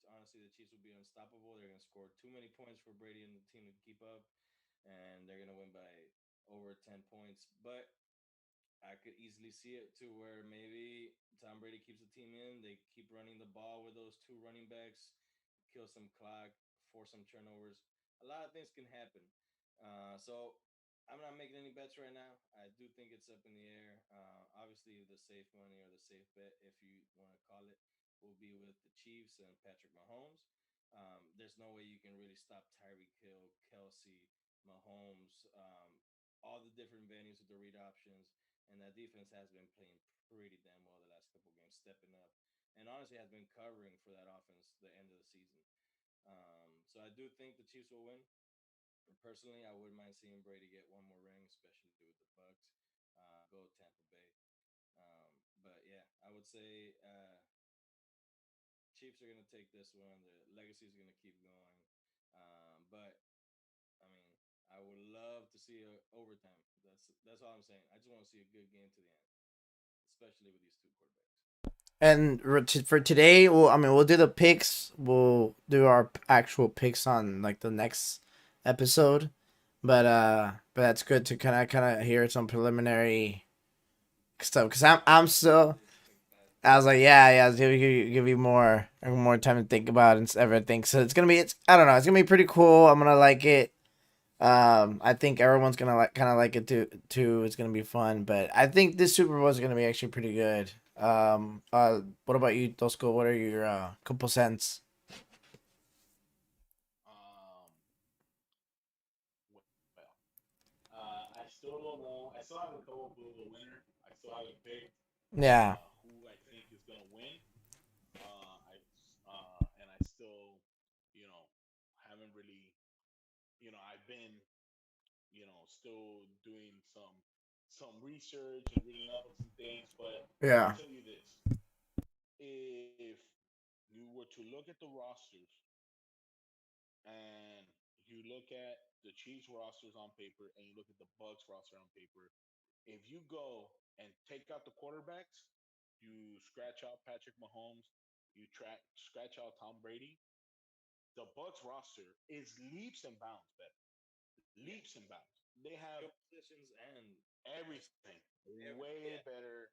honestly the Chiefs will be unstoppable. They're going to score too many points for Brady and the team to keep up, and they're going to win by over 10 points. But I could easily see it to where maybe Tom Brady keeps the team in. They keep running the ball with those two running backs, kill some clock, force some turnovers. A lot of things can happen. So I'm not making any bets right now. I do think it's up in the air. Obviously, the safe money or the safe bet, if you want to call it, will be with the Chiefs and Patrick Mahomes. There's no way you can really stop Tyreek Hill, Kelsey, Mahomes, all the different venues with the read options, and that defense has been playing pretty damn well the last couple games, stepping up, and honestly has been covering for that offense the end of the season. So I do think the Chiefs will win. Personally, I wouldn't mind seeing Brady get one more ring, especially with the Bucks. Go Tampa Bay. But yeah, I would say Chiefs are gonna take this one. The legacy is gonna keep going. But I mean, I would love to see a overtime. That's all I'm saying. I just want to see a good game to the end, especially with these two quarterbacks. And for today, we'll do the picks. We'll do our actual picks on like the next episode. But that's good to kind of hear some preliminary stuff because I'm still. I was like, yeah, give you more time to think about and everything. So it's I don't know, it's gonna be pretty cool. I'm gonna like it. I think everyone's gonna kind of like it too. It's gonna be fun, but I think this Super Bowl is gonna be actually pretty good. What about you, Tosco? What are your couple cents? Well, I still don't know. I still haven't come up with a winner. I still haven't picked Yeah, who I think is gonna win. I and I still, you know, haven't really, I've been, still doing some research and reading up on some things. But I'll yeah, tell you this: if you were to look at the rosters and you look at the Chiefs rosters on paper and you look at the Bucks roster on paper, if you go and take out the quarterbacks, you scratch out Patrick Mahomes, scratch out Tom Brady, the Bucks roster is leaps and bounds better. Leaps and bounds. They have Skill positions and everything way yeah. better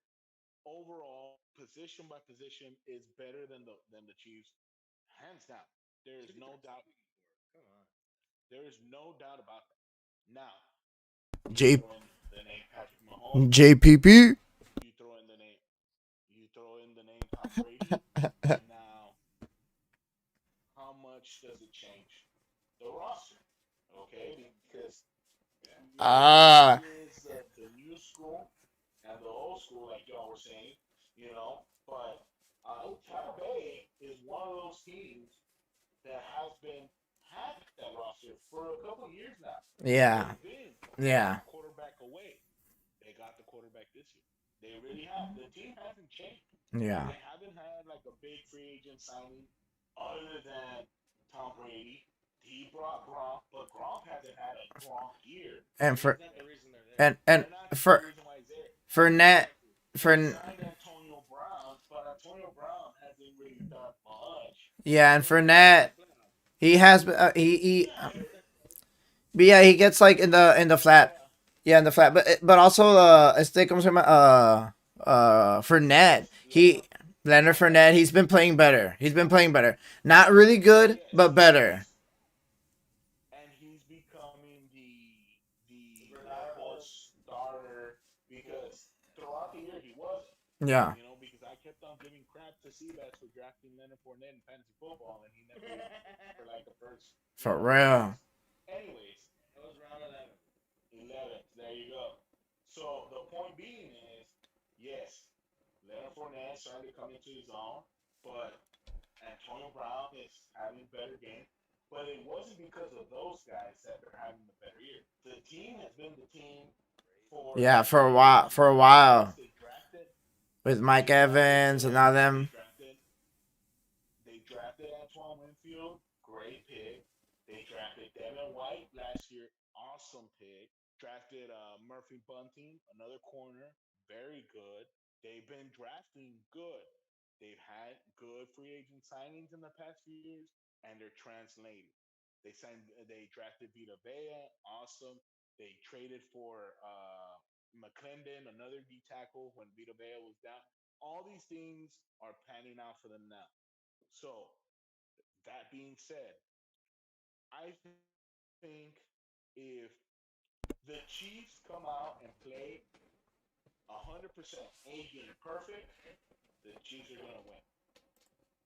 overall. Position by position is better than the Chiefs, hands down. There is no doubt. Come on. There is no doubt about that. Now, you J throw in the name Patrick Mahomes. JPP. You throw in the name. You throw in the name Tom Brady. Now, how much does it change the roster? Okay, because Ah, there is the new school and the old school, like y'all were saying, you know. But Tampa Bay is one of those teams that has been having that roster for a couple of years now. yeah, They've been yeah, one quarterback away. They got the quarterback this year. They really have. The team hasn't changed. yeah. They haven't had like a big free agent signing other than Tom Brady. He brought Gronk, but Gronk hasn't had a Gronk year. And And he's for not the reason they're there. and They're not the for reason why he's there. for net Exactly. They for signed Antonio Brown, but Antonio Brown hasn't really done much. yeah, and But for he's been in the net playoffs. he has he Yeah, but yeah, he gets like in the flat. yeah. Yeah, in the flat, but also este como se llama Fournette. Yes, He Leonard Fournette. He's been playing better. He's been playing better. Not really good, but yes, better. and he's becoming the reliable starter because throughout the year he wasn't. Yeah, Because I kept on giving crap to Seabass for drafting Leonard Fournette in fantasy football, and he never even played for like the first, for few real. weeks. Anyways, That was round 11. 11th. There you go. So the point being is, yes, Leonard Fournette starting to come into his own, but Antonio Brown is having better game. But it wasn't because of those guys that they're having a better year. The team has been the team for Yeah, the for a while. last For a since while with they Mike drafted Evans and all them. they drafted Antoine Winfield, great pick. They drafted Devin White last year, awesome pick. Drafted Murphy Bunting, another corner, very good. They've been drafting good. They've had good free agent signings in the past few years, and they're translating. They drafted Vita Vea, awesome. They traded for McClendon, another D tackle, when Vita Vea was down. All these things are panning out for them now. So that being said, I think if the Chiefs come out and play 100% A game perfect, the Chiefs are gonna win.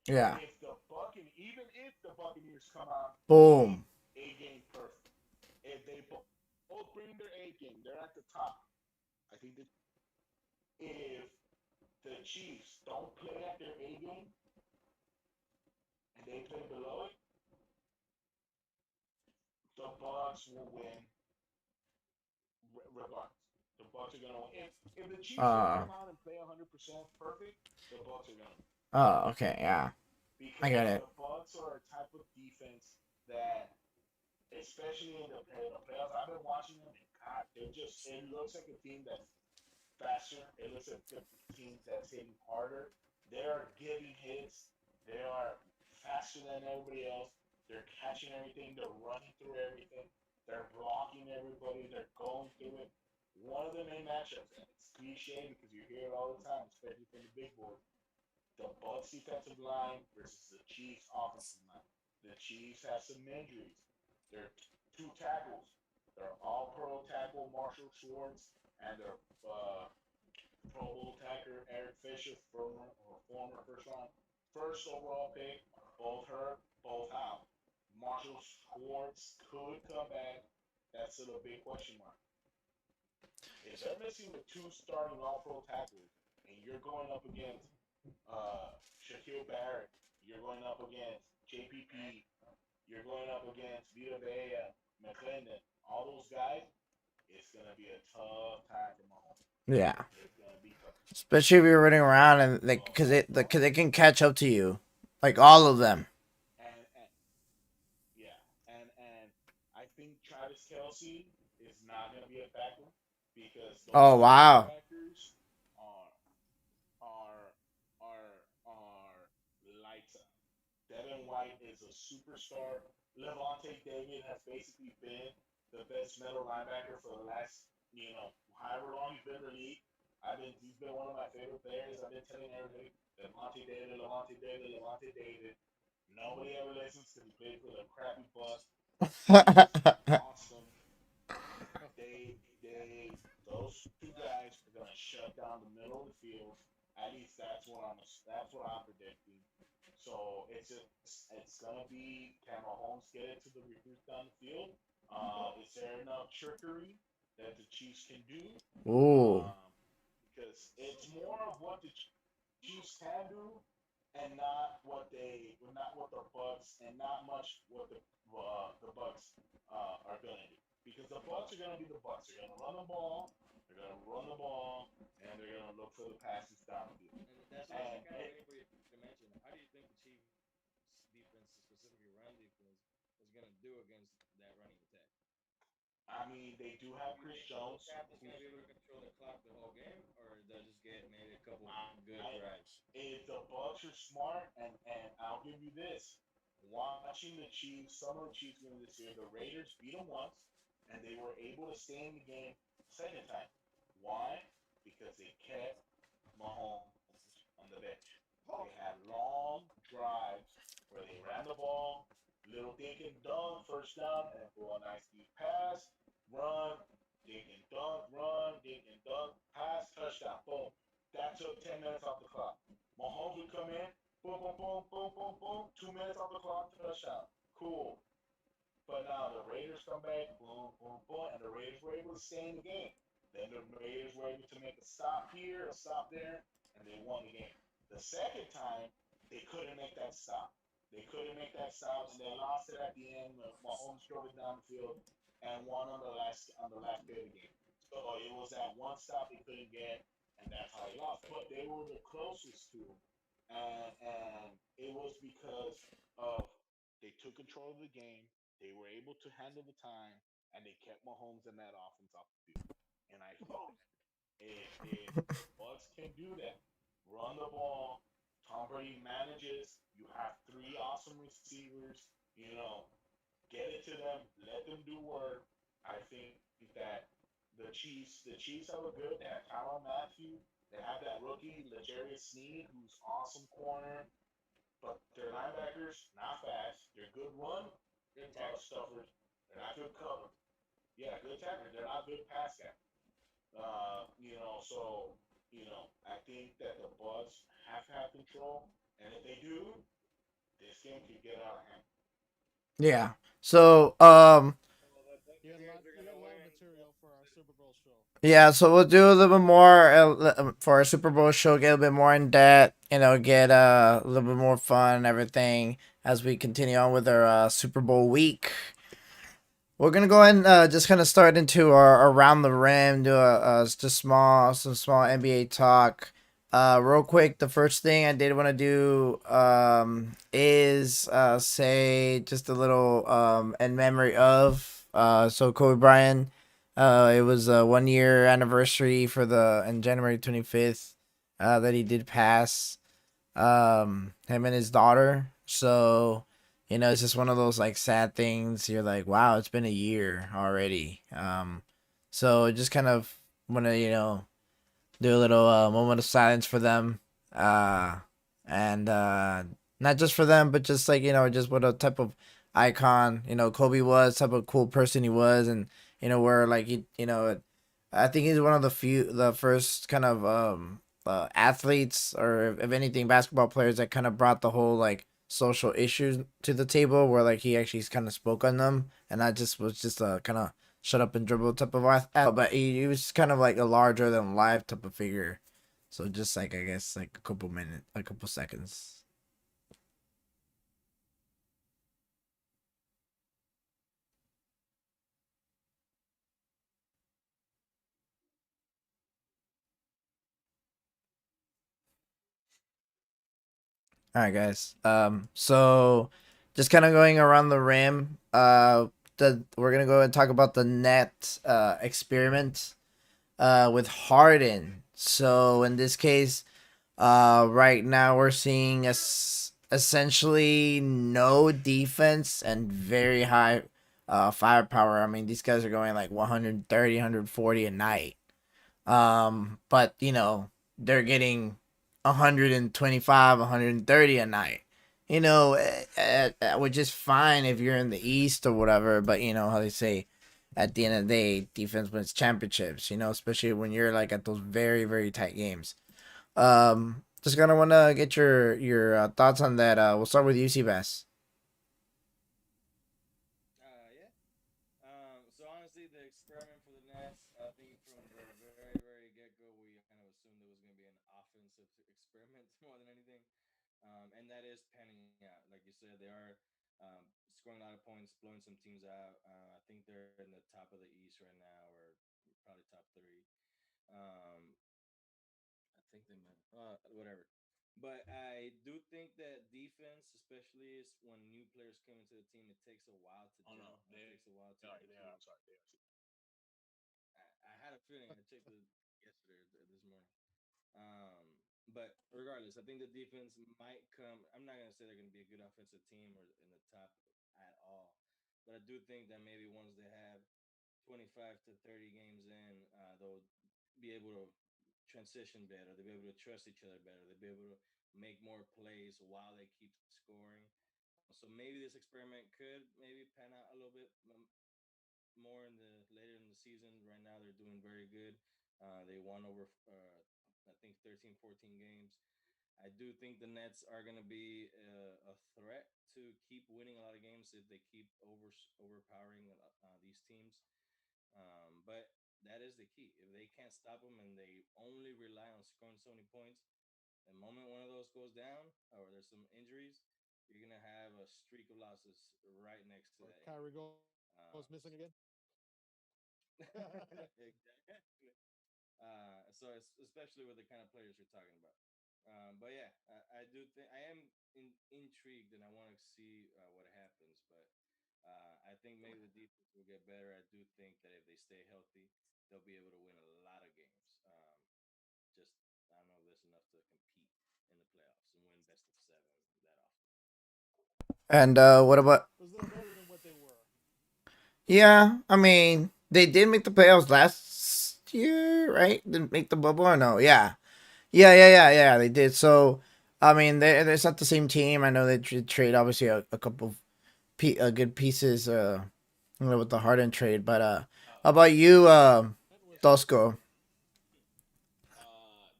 Yeah. If the Buccaneers, even if the Buccaneers come out playing Boom. A game perfect, if they both bring their A game, they're at the top. I think that if the Chiefs don't play at their A game and they play below it, the Bucks will win regardless. The Bucks are gonna win. If the Chiefs don't Uh come out and play 100% perfect, the Bucks are gonna win okay, yeah. I get because it. the Bucks are a type of defense that, especially in the playoffs, I've been watching them and God, they're just. It looks like a team that's faster. It looks like a team that's hitting harder. They are giving hits. They are faster than everybody else. They're catching everything. They're running through everything. They're blocking everybody. They're going through it. One of the main matchups, and it's cliche because you hear it all the time, especially from the big boys, the Bucks defensive line versus the Chiefs offensive line. The Chiefs have some injuries. Their two tackles, they're all pro tackle Marshall Schwartz and their Pro Bowl tackler Eric Fisher, former first overall pick, are both hurt, both out. Marshall Schwartz could come back. That's still a big question mark. If they're missing the two starting all pro tackles and you're going up against Shaquille Barrett, you're going up against JPP, you're going up against Vita Vea, McClendon, all those guys, it's going to be a tough time for Mahomes. Yeah. It's going to be tough. Especially if you're running around and like, cause they can catch up to you, like all of them. And yeah, and I think Travis Kelsey is not going to be a factor because those Oh two wow. linebackers are are are lights out. Devin White is a superstar. Levante David has basically been the best middle linebacker for the last, however long he's been in the league. He's been one of my favorite players. I've been telling everybody Levante David, Levante David, Levante David. Nobody ever listens because he played for the crappy bus. He is awesome. Those two guys are gonna shut down the middle of the field. At least that's what I'm predicting. So it's gonna be, can Mahomes get it to the recruits down the field? Is there enough trickery that the Chiefs can do? Ooh. Because it's more of what the Chiefs can do, and not what the Bucks, and not much what the Bucks are gonna do. Because the Bucks are gonna be the Bucks. They're gonna run the ball. They're gonna run the ball, and they're gonna look for the passes down the field. And that's what I was And kind of waiting for you to mention. How do you think the Chiefs defense, specifically run defense, is going to do against that running attack? I mean, they do Do have you Chris think the Jones. Captain's going Who's to be able to control the clock the whole game, or they'll just get maybe a couple good I, drives? if the Bucks are smart, and I'll give you this, watching the Chiefs, some of the Chiefs games this year, the Raiders beat them once, and they were able to stay in the game second time. Why? Because they kept Mahomes on the bench. They had long drives where they ran the ball, little dink and dunk, first down, and throw a nice deep pass, run, dink and dunk, run, dink and dunk, pass, touchdown, boom. That took 10 minutes off the clock. Mahomes would come in, boom, boom, boom, boom, boom, boom, 2 minutes off the clock, touchdown. Cool. But now the Raiders come back, boom, boom, boom, and the Raiders were able to stay in the game. Then the Raiders were able to make a stop here, a stop there, and they won the game. The second time, they couldn't make that stop. They couldn't make that stop, and they lost it at the end. Mahomes drove it down the field and won on the last play of the game. So it was that one stop they couldn't get, and that's how they lost. But they were the closest to them, and it was because of they took control of the game. They were able to handle the time, and they kept Mahomes and that offense off the field. And I think if the Bucks can do that, run the ball, Tom Brady manages. You have three awesome receivers. Get it to them, let them do work. I think that the Chiefs have a good. They have Tyrann Matthew. They have that rookie L'Jarius Sneed, who's awesome corner. But their linebackers not fast. They're good run Good tackle. stuffers. They're not good cover. Yeah, good tackler. They're not good pass guy. So I think that the Bucks have to have control, and if they do, this game could get out of hand. Yeah. So Well, thank you, Yeah, James. like, Yeah, so we'll do a little bit more for our Super Bowl show. Get a little bit more in depth. Get a little bit more fun and everything as we continue on with our Super Bowl week. We're gonna go ahead and just kind of start into our around the rim, do just some small NBA talk. Real quick, the first thing I did want to do is say just a little in memory of so Kobe Bryant. It was a 1 year anniversary for the on January 25th that he did pass. Him and his daughter. So it's just one of those like sad things. You're like, wow, it's been a year already. So just kind of want to do a little moment of silence for them. And not just for them, but just like just what a type of icon Kobe was, type of cool person he was, and where like I think he's one of the first kind of athletes, or if anything, basketball players that kind of brought the whole like social issues to the table, where like he actually kind of spoke on them, and not just was just a kind of shut up and dribble type of but he was kind of like a larger than life type of figure. So just like I guess like a couple seconds. All right, guys. So just kind of going around the rim. We're gonna go and talk about the net experiment with Harden. So in this case, right now we're seeing essentially no defense and very high firepower. I mean, these guys are going like 130, 140 a night. But they're getting 125, 130 a night. Which is fine if you're in the East or whatever. But you know how they say, at the end of the day, defense wins championships. Especially when you're like at those very very tight games. Just gonna wanna get your thoughts on that. We'll start with UC Bass. Yeah. So honestly, the experiment for the Nets, I think from the very, very get go, we kind of assumed it was going to be an offensive experiment more than anything, and that is panning out. Like you said, they are scoring a lot of points, blowing some teams out. I think they're in the top of the East right now, or probably top three. I think they might, whatever. But I do think that defense, especially is when new players come into the team, it takes a while to Oh gel. no, It takes a while to they get are. the They team. are. I'm sorry. They are. I had a feeling. I checked it yesterday or this morning. But regardless, I think the defense might come. I'm not gonna say they're gonna be a good offensive team or in the top at all, but I do think that maybe once they have 25 to 30 games in, they'll be able to transition better. They'll be able to trust each other better. They'll be able to make more plays while they keep scoring. So maybe this experiment could maybe pan out a little bit more in the later in the season. Right now, they're doing very good. They won over, I think, 13, 14 games. I do think the Nets are going to be a threat to keep winning a lot of games if they keep overpowering these teams. But that is the key. If they can't stop them and they only rely on scoring so many points, the moment one of those goes down or there's some injuries, you're gonna have a streak of losses right next to Or that end. Kyrie goes missing again. Exactly. So it's especially with the kind of players you're talking about. But yeah, I do think I am intrigued and I want to see what happens. But I think maybe the defense will get better. I do think that if they stay healthy, they'll be able to win a lot of games. Just I don't know if there's enough to compete in the playoffs and win best of seven that often. And what about? Was they're better than what they were. Yeah, I mean they did make the playoffs last year, right? Didn't make the bubble or no? Yeah, yeah. They did. So I mean, it's not the same team. I know they trade obviously a couple good pieces. With the Harden trade, but how about you, That was Dosco?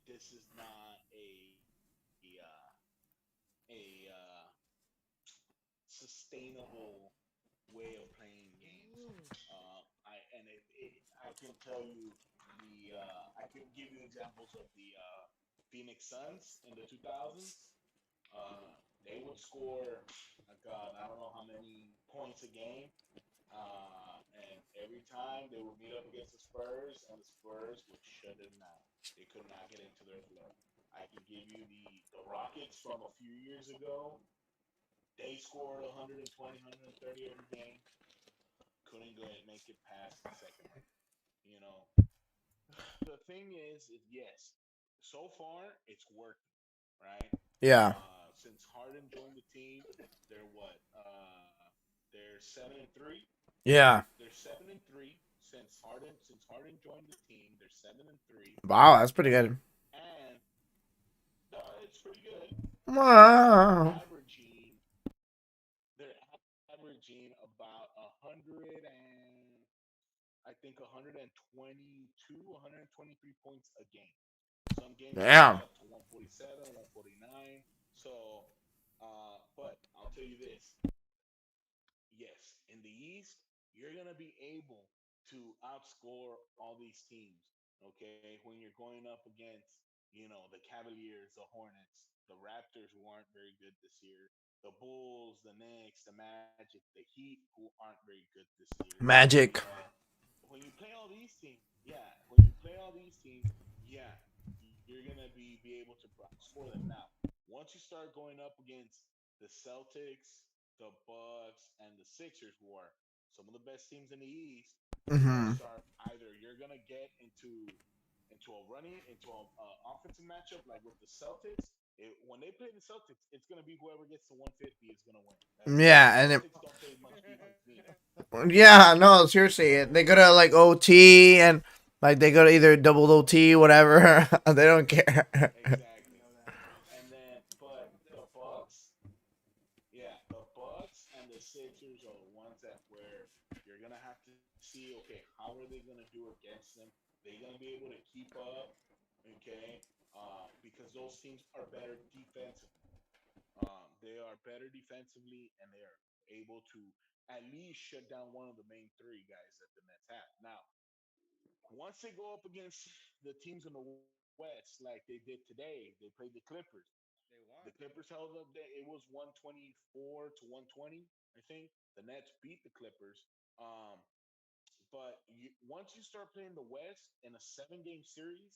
This is not a sustainable way of playing games. I and it I can tell you the I can give you examples of the Phoenix Suns in the 2000s. They would score, God, I don't know how many points a game, and every time they would meet up against the Spurs, and the Spurs would shut them down. They could not get into their flow. I can give you the Rockets from a few years ago. They scored 120, 130 every game. Couldn't go make it past the second round. You know, the thing is yes, so far it's working, right? Yeah. Since Harden joined the team, they're what? They're 7-3. Yeah. They're 7-3 since Harden joined the team. They're 7-3, Wow, that's pretty good. and it's pretty good. They're Wow. averaging they're averaging about 123 points a game. Some games they get Damn. up to 147, 149. So, but I'll tell you this: yes, in the East, you're gonna be able to outscore all these teams. Okay, when you're going up against, the Cavaliers, the Hornets, the Raptors, who aren't very good this year, the Bulls, the Knicks, the Magic, the Heat, who aren't very good this year. You Magic. know, when you play all these teams, yeah, when you play all these teams, yeah, you're gonna be able to score them. Now, once you start going up against the Celtics, the Bucks, and the Sixers, who are some of the best teams in the East, you're gonna Mm-hmm. start either you're gonna get into a offensive matchup like with the Celtics. When they play the Celtics, it's gonna be whoever gets to 150 is gonna win. The Yeah, and it, Celtics don't play much defense neither. yeah, no, seriously, they go to like OT and like they go to either double OT, whatever. They don't care. Exactly. And then, but the Bucks, yeah, the Bucks and the Sixers are the ones that where you're gonna have to see, okay, how are they gonna do against them? They're gonna be able to keep up, okay? Because those teams are better defensively. They are better defensively, and they are able to at least shut down one of the main three guys that the Nets have. Now, once they go up against the teams in the West, like they did today, they played the Clippers. The Clippers held up. It was 124 to 120, I think. The Nets beat the Clippers. Um, but once you start playing the West in a 7-game series,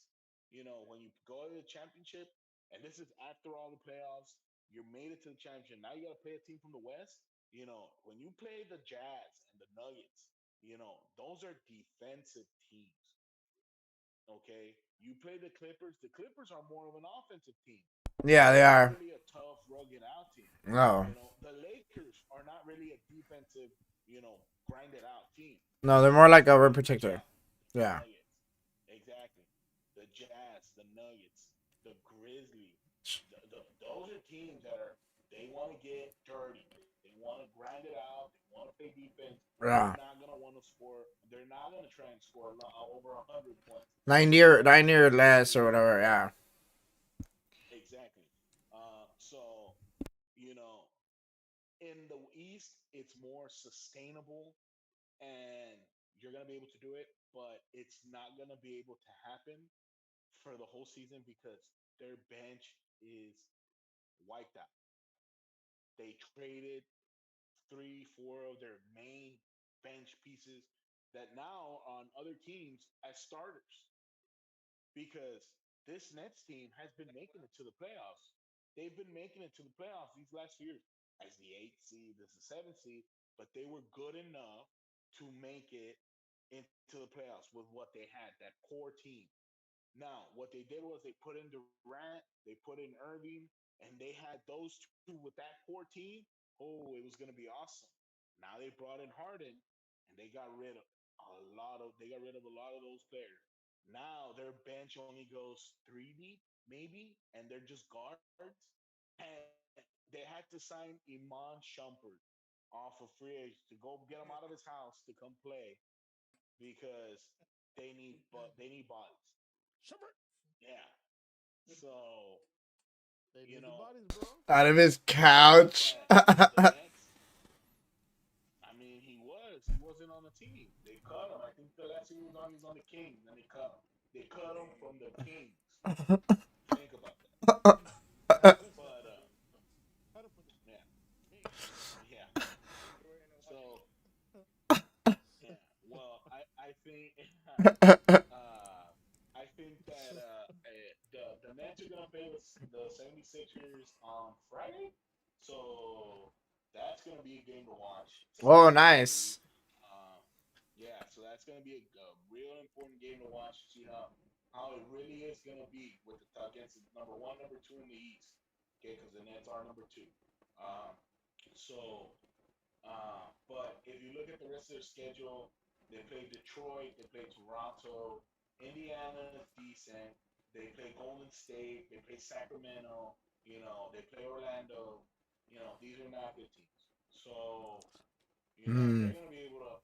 when you go to the championship, and this is after all the playoffs, you made it to the championship. Now you got to play a team from the West. When you play the Jazz and the Nuggets, those are defensive teams. Okay, you play the Clippers. The Clippers are more of an offensive team. Yeah, they They're not are. really a tough, rugged out team. No, The Lakers are not really a defensive, grinded out team. no, they're more like a rim The protector. the Yeah. Nuggets, exactly. The Jazz, the Nuggets, the Grizzlies. Those are teams that they want to get dirty. They want to grind it out. They want to play defense. They're Yeah. not gonna want to score. They're not gonna try and score over 100 points. Nine year They're gonna less or be whatever. Yeah. exactly. So you know, in the East, it's more sustainable, and you're gonna be able to do it, but it's not gonna be able to happen for the whole season because their bench is wiped out. They traded 3, 4 of their main bench pieces that now are on other teams as starters because this Nets team has been making it to the playoffs. They've been making it to the playoffs these last few years as the 8th seed, as the 7th seed, but they were good enough to make it into the playoffs with what they had, that core team. Now, what they did was they put in Durant, they put in Irving, and they had those two with that core team. Oh, it was going to be awesome. Now they brought in Harden, and they got rid of a lot of those players. Now their bench only goes 3 deep, maybe, and they're just guards. And they had to sign Iman Shumpert off of free agent to go get him out of his house to come play because they need bodies. Shumpert. Yeah. So, They you need the know, bodies, bro. Out of his but couch. the Nets, I mean, he wasn't on the team. They cut him. I think the last year he was on the Kings, and they cut him. They cut him from the Kings. Think about that. But Cut him from the yeah, Kings. yeah. So yeah. Well, I think uh, I think that the Nets are gonna play the 76ers on Friday, so that's gonna be a game to watch. Oh, 7:30. nice. Uh, yeah, so that's gonna be a real important game to watch to see how it really is gonna be with against the number one, number two in the East. Okay, because the Nets are number two. Um, so but if you look at the rest of their schedule, they play Detroit, they play Toronto, Indiana's decent. They play Golden State, they play Sacramento, they play Orlando. These are not good teams. So, Hmm. they're going to be able to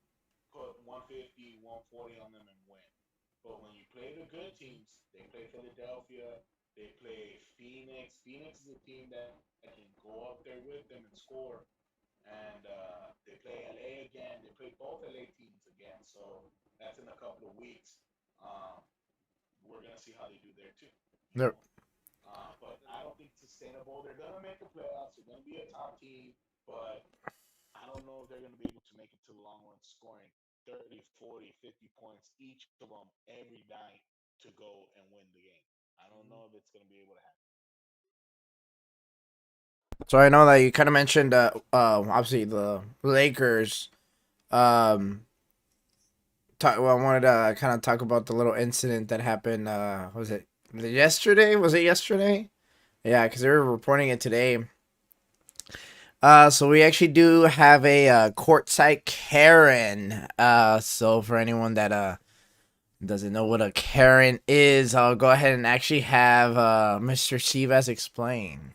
put 150, 140 on them and win. But when you play the good teams, they play Philadelphia, they play Phoenix. Phoenix is a team that can go up there with them and score, and they play LA again. They play both LA teams again, so that's in a couple of weeks. Um, we're gonna see how they do there too. You There- know, but I don't think it's sustainable. They're gonna make the playoffs. They're gonna be a top team, but I don't know if they're gonna be able to make it to the long run, scoring 30, 40, 50 points each of them every night to go and win the game. I don't know if it's gonna be able to happen. So I know that you kind of mentioned, obviously the Lakers. Um, well, I wanted to kind of talk about the little incident that happened. Was it yesterday? Was it yesterday? Yeah, because they were reporting it today. So we actually do have a courtside Karen. So for anyone that doesn't know what a Karen is, I'll go ahead and actually have Mr. Sivas explain.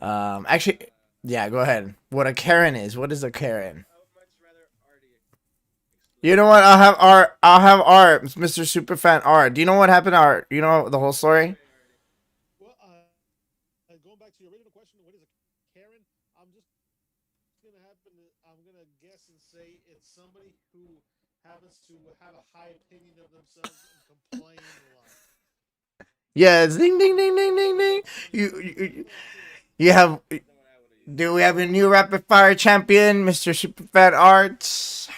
Actually, yeah, go ahead. What a Karen is? What is a Karen? You know what? I'll have Art. I'll have Art, Mr. Superfan Art. Do you know what happened, Art? You know the whole story? Well, going back to your original question, what is a Karen? I'm just gonna happen to, I'm gonna guess and say it's somebody who happens to have a high opinion of themselves and complain a lot. Yes. Ding, ding, ding, ding, ding, ding. You have. Do we have a new rapid fire champion, Mr. Superfan Arts?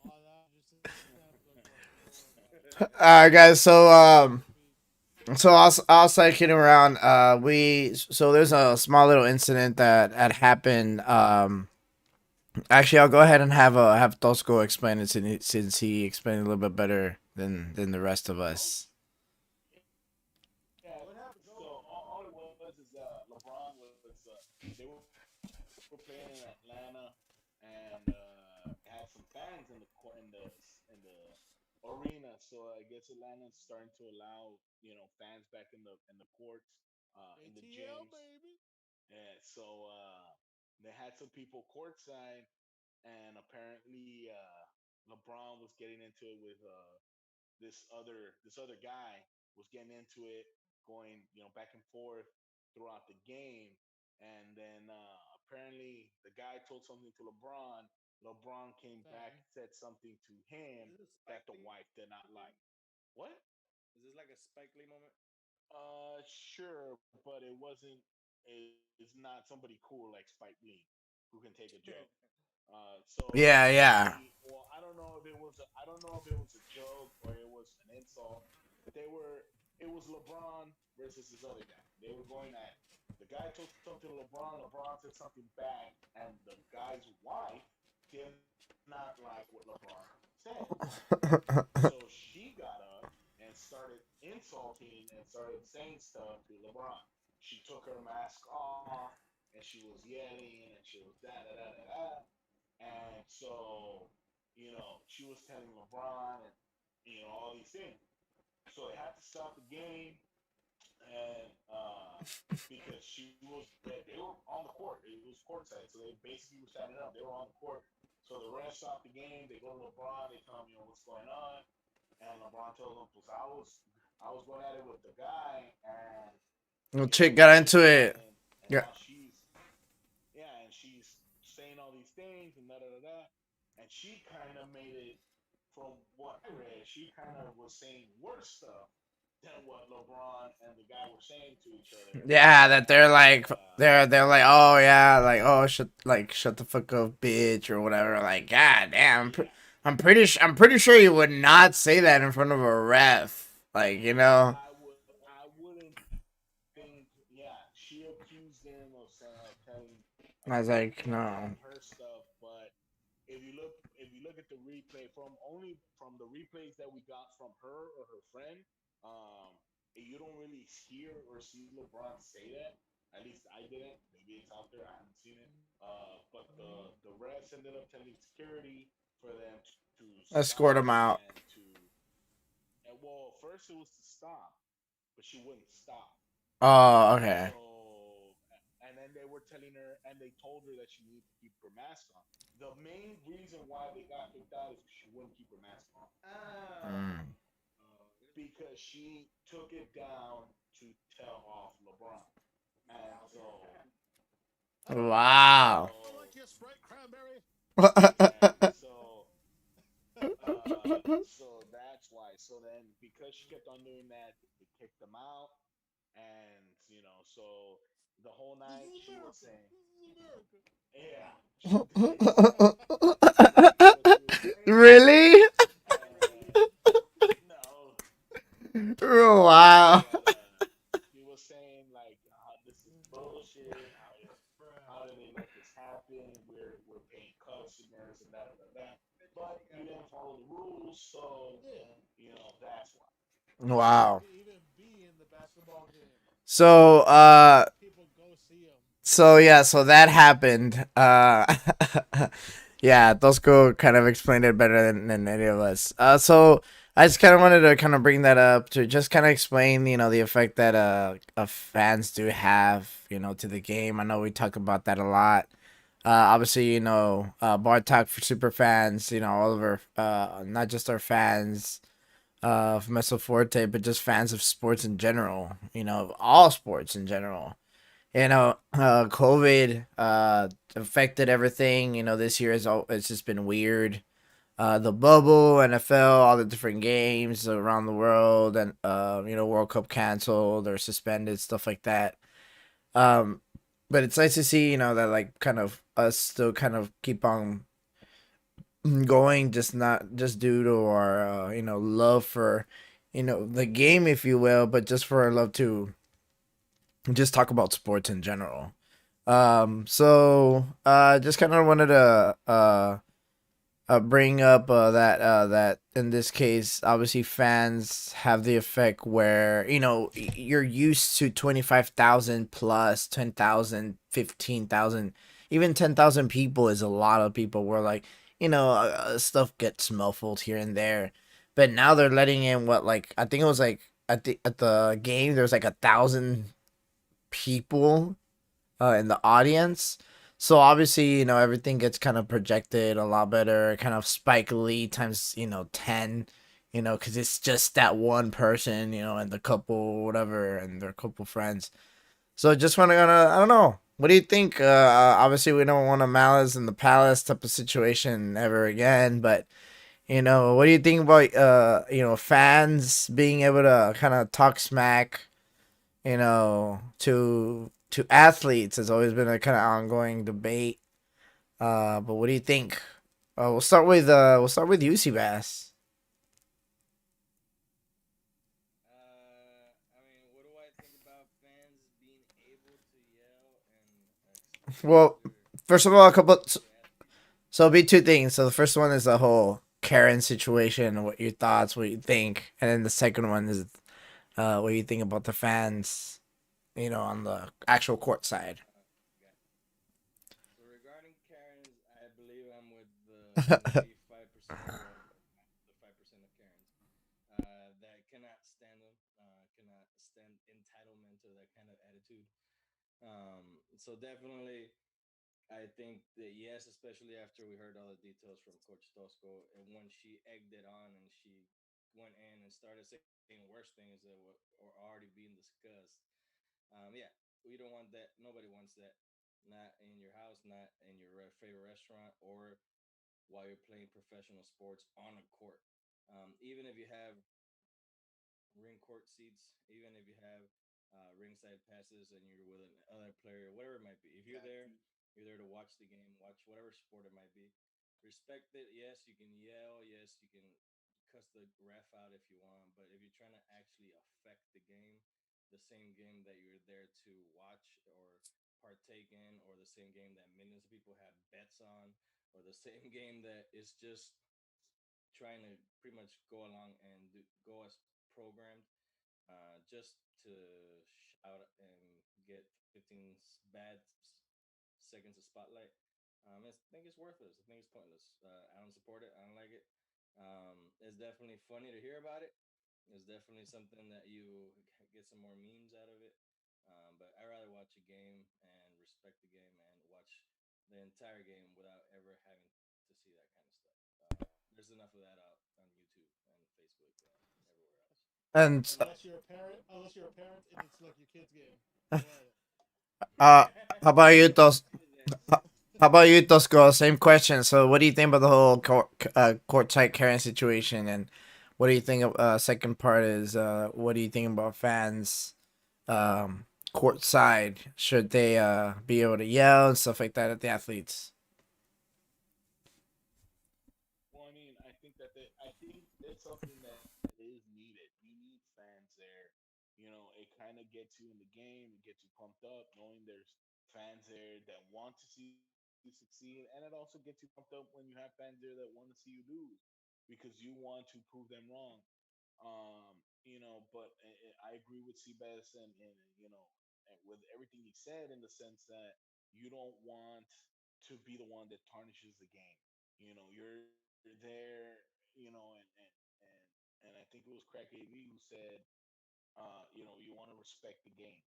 Oh, that was just an example of Guys. So speed. So I was kidding around. So there's a small little incident that had happened. Actually, I'll go ahead and have Tosco explain it since he explained it a little bit better than the rest of us. Yeah. So all it was is LeBron was they were playing in Atlanta and had some fans in the arena. So I guess Atlanta's starting to allow fans back in the courts, in the ATL gyms. baby. And so they had some people courtside, and apparently LeBron was getting into it with this other guy was getting into it, going back and forth throughout the game, and then apparently the guy told something to LeBron. LeBron came back, Bang. said something to him Is this a that Spike the Lee? wife did not like. What? Is this like a Spike Lee moment? Sure, but it wasn't. It's not somebody cool like Spike Lee who can take a joke. So Yeah, yeah. well, I don't know if I don't know if it was a joke or it was an insult, but it was LeBron versus this other guy. They were going at it. The guy told something to LeBron. LeBron said something back, and the guy's wife did not like what LeBron said. So she got up and started insulting and started saying stuff to LeBron. She took her mask off and she was yelling and she was da da da da da. And so, she was telling LeBron and all these things. So they had to stop the game, and because they were on the court. It was courtside, so they basically were standing up. They were on the court. So the refs stopped the game. They go to LeBron. They tell him, what's going on, and LeBron tells them, "Pues I was going at it with the guy, and Little we chick were got just into it. yelling, and Yeah. now she's saying all these things and da da da da," and she kind of made it. from what I read, she kind of was saying worse stuff than what LeBron and the guy were saying to each other. Yeah, that they're And like they're like, oh yeah, like, oh shut the fuck up, bitch, or whatever. Like, god damn, yeah, I'm pretty sure you would not say that in front of a ref. Like, you know. I wouldn't think. Yeah, she accused him of telling I was like, him no. telling her stuff, but if you look at the replay from the replays that we got from her or her friend, um, you don't really hear or see LeBron say that. At least I didn't. Maybe it's out there. I haven't seen it. But the refs ended up telling security for them to Escort stop him out. and to and well, first it was to stop, but she wouldn't stop. Oh, okay. So, and then they were telling her, and they told her that she needed to keep her mask on. The main reason why they got kicked out is because she wouldn't keep her mask on. Mm. Because she took it down to tell off LeBron. And so, I don't like your Sprite. Wow. I don't like so, your Sprite cranberry. exactly. So that's why. So then, because she kept on doing that, they kicked them out. And, so the whole This night is she was America. saying, This is America. yeah, exactly. So she was saying that, Really? and no, Oh, no, wow. but she was saying like, this is bullshit. How did they let this happen? We're paying customers and da da da da. But you didn't follow the rules, so Yeah. that's why. So you Wow. can even be in the basketball game. So, People go see them. so yeah, so that happened. Yeah, Tosco kind of explained it better than any of us. So I just kind of wanted to kind of bring that up to just kind of explain, the effect that fans do have, to the game. I know we talk about that a lot. Obviously, Bar Talk for super fans, all of our, not just our fans of Mezzo Forte, but just fans of sports in general, all sports in general. COVID affected everything. This year it's just been weird. The bubble, NFL, all the different games around the world, and World Cup canceled or suspended, stuff like that. Um, but it's nice to see, that like kind of us still kind of keep on going, just not just due to our love for the game, if you will, but just for our love to just talk about sports in general. So just kind of wanted to bring up that in this case, obviously fans have the effect where you're used to 25,000 plus 10,000, 15,000, even 10,000 people is a lot of people. Where like stuff gets muffled here and there, but now they're letting in what, like, I think it was like at the game there's like 1,000 people in the audience. So obviously, everything gets kind of projected a lot better, kind of Spike Lee times, 10, because it's just that one person, and the couple, whatever, and their couple friends. So just want to, I don't know. What do you think? Obviously, we don't want a Malice in the Palace type of situation ever again, but, what do you think about, fans being able to kind of talk smack, to athletes? Has always been a kind of ongoing debate. But what do you think? We'll start with you, Bass. I mean, what do I think about fans being able to yell and express Well, first of all, a couple. to athletes? So it'll be two things. So the first one is the whole Karen situation, what your thoughts, what you think, and then the second one is what you think about the fans, on the actual court side. Got it. So regarding Karens, I believe I'm with the maybe 5% or the 5% of Karens that cannot stand them, cannot stand entitlement to that kind of attitude. So definitely, I think that yes, especially after we heard all the details from Coach Tosco, and when she egged it on and she went in and started saying worse things that were already being discussed. Yeah, we don't want that. Nobody wants that. Not in your house, not in your favorite restaurant, or while you're playing professional sports on a court. Even if you have ring court seats, even if you have ringside passes and you're with another player, whatever it might be. If you're there to watch the game, watch whatever sport it might be. Respect it. Yes, you can yell. Yes, you can cuss the ref out if you want. But if you're trying to actually affect the game, the same game that you're there to watch or partake in, or the same game that millions of people have bets on, or the same game that is just trying to pretty much go along and go as programmed, just to shout and get 15 seconds of spotlight. I think it's worthless. I think it's pointless. I don't support it. I don't like it. It's definitely funny to hear about it. It's definitely something that you get some more memes out of it. But I rather watch a game and respect the game and watch the entire game without ever having to see that kind of stuff. There's enough of that out on YouTube and Facebook and everywhere else. And Unless you're a parent and it's like your kid's game. Go ahead. uh, how about you, Tos? Yes. How about you, Tosco? Same question. So, what do you think about the whole courtside Karen situation, and what do you think of second part is what do you think about fans courtside? Should they be able to yell and stuff like that at the athletes? Well, I mean, I think it's something that is needed. You need fans there. You know, it kind of gets you in the game. It gets you pumped up, knowing there's fans there that want to see you succeed, and it also gets you pumped up when you have fans there that want to see you lose because you want to prove them wrong. But I agree with Seabass and and with everything he said in the sense that you don't want to be the one that tarnishes the game. You're there, and I think it was Crack AV who said, you want to respect the game.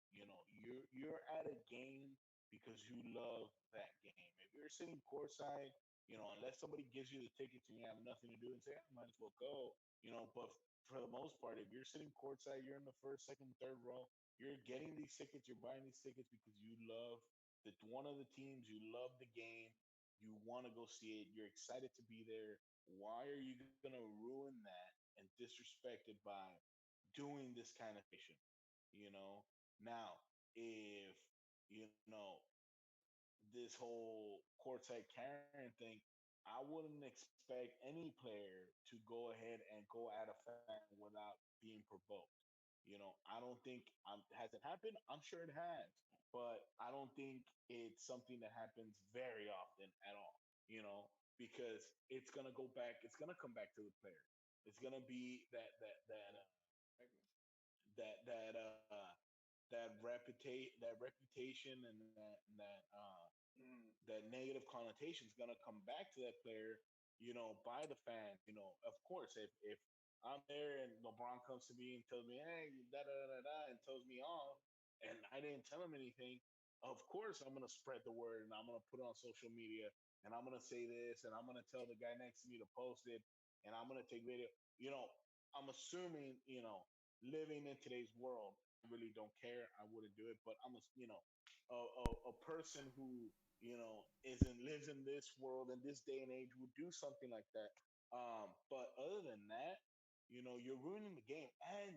You're at a game because you love that game. If you're sitting courtside, unless somebody gives you the tickets and you have nothing to do and say, I might as well go, but for the most part, if you're sitting courtside, you're in the first, second, third row, you're getting these tickets, you're buying these tickets because you love one of the teams, you love the game, you want to go see it, you're excited to be there. Why are you gonna ruin that and disrespect it by doing this kind of situation? You know, now if you know this whole courtside Karen thing, I wouldn't expect any player to go ahead and go at a fan without being provoked. I don't think has it happened? I'm sure it has, but I don't think it's something that happens very often at all. Because it's gonna go back. It's gonna come back to the player. It's gonna be that that reputation and that negative connotation is gonna come back to that player, by the fans. Of course, if I'm there and LeBron comes to me and tells me, hey, da da da da, and tells me off, and I didn't tell him anything, of course I'm gonna spread the word and I'm gonna put it on social media and I'm gonna say this and I'm gonna tell the guy next to me to post it and I'm gonna take video. You know, I'm assuming, living in today's world, I really don't care. I wouldn't do it, but I'm a person who isn't lives in this world in this day and age would do something like that. But other than that, you're ruining the game, and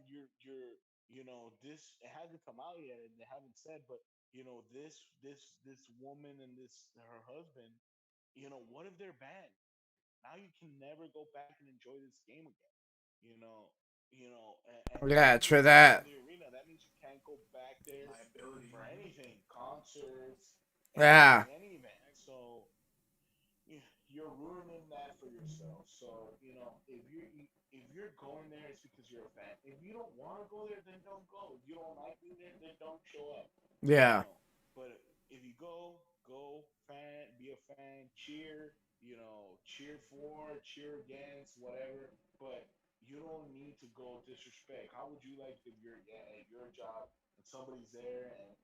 this it hasn't come out yet, and they haven't said, but this woman and this her husband, what if they're banned? Now you can never go back and enjoy this game again. You know, and if Yeah, you're true banned from the that. arena, that means you can't go back there for Liability. anything, concerts, anything, Yeah, any event. So you're ruining that for yourself. So if you're going there, it's because you're a fan. If you don't want to go there, then don't go. If you don't like being there, then don't show up. You yeah. know. But if you go fan, be a fan, cheer. Cheer for, cheer against, whatever. But you don't need to go disrespect. How would you like if you're at your job and somebody's there and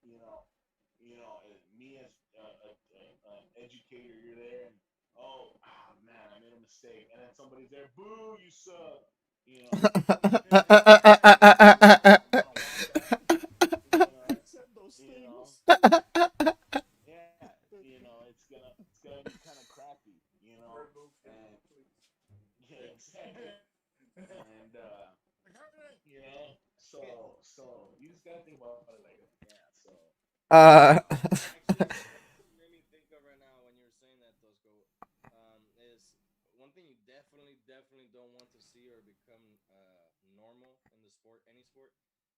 me as an educator, you're there and oh ah, man, I made a mistake, and then somebody's there, boo, you suck. I don't want that. You know, Send those you know, things. yeah, it's gonna be kind of crappy. Word move. Yeah. Uh, Actually, what you made me think of right now when you were saying that, Tosco, is one thing you definitely don't want to see or become normal in the sport, any sport,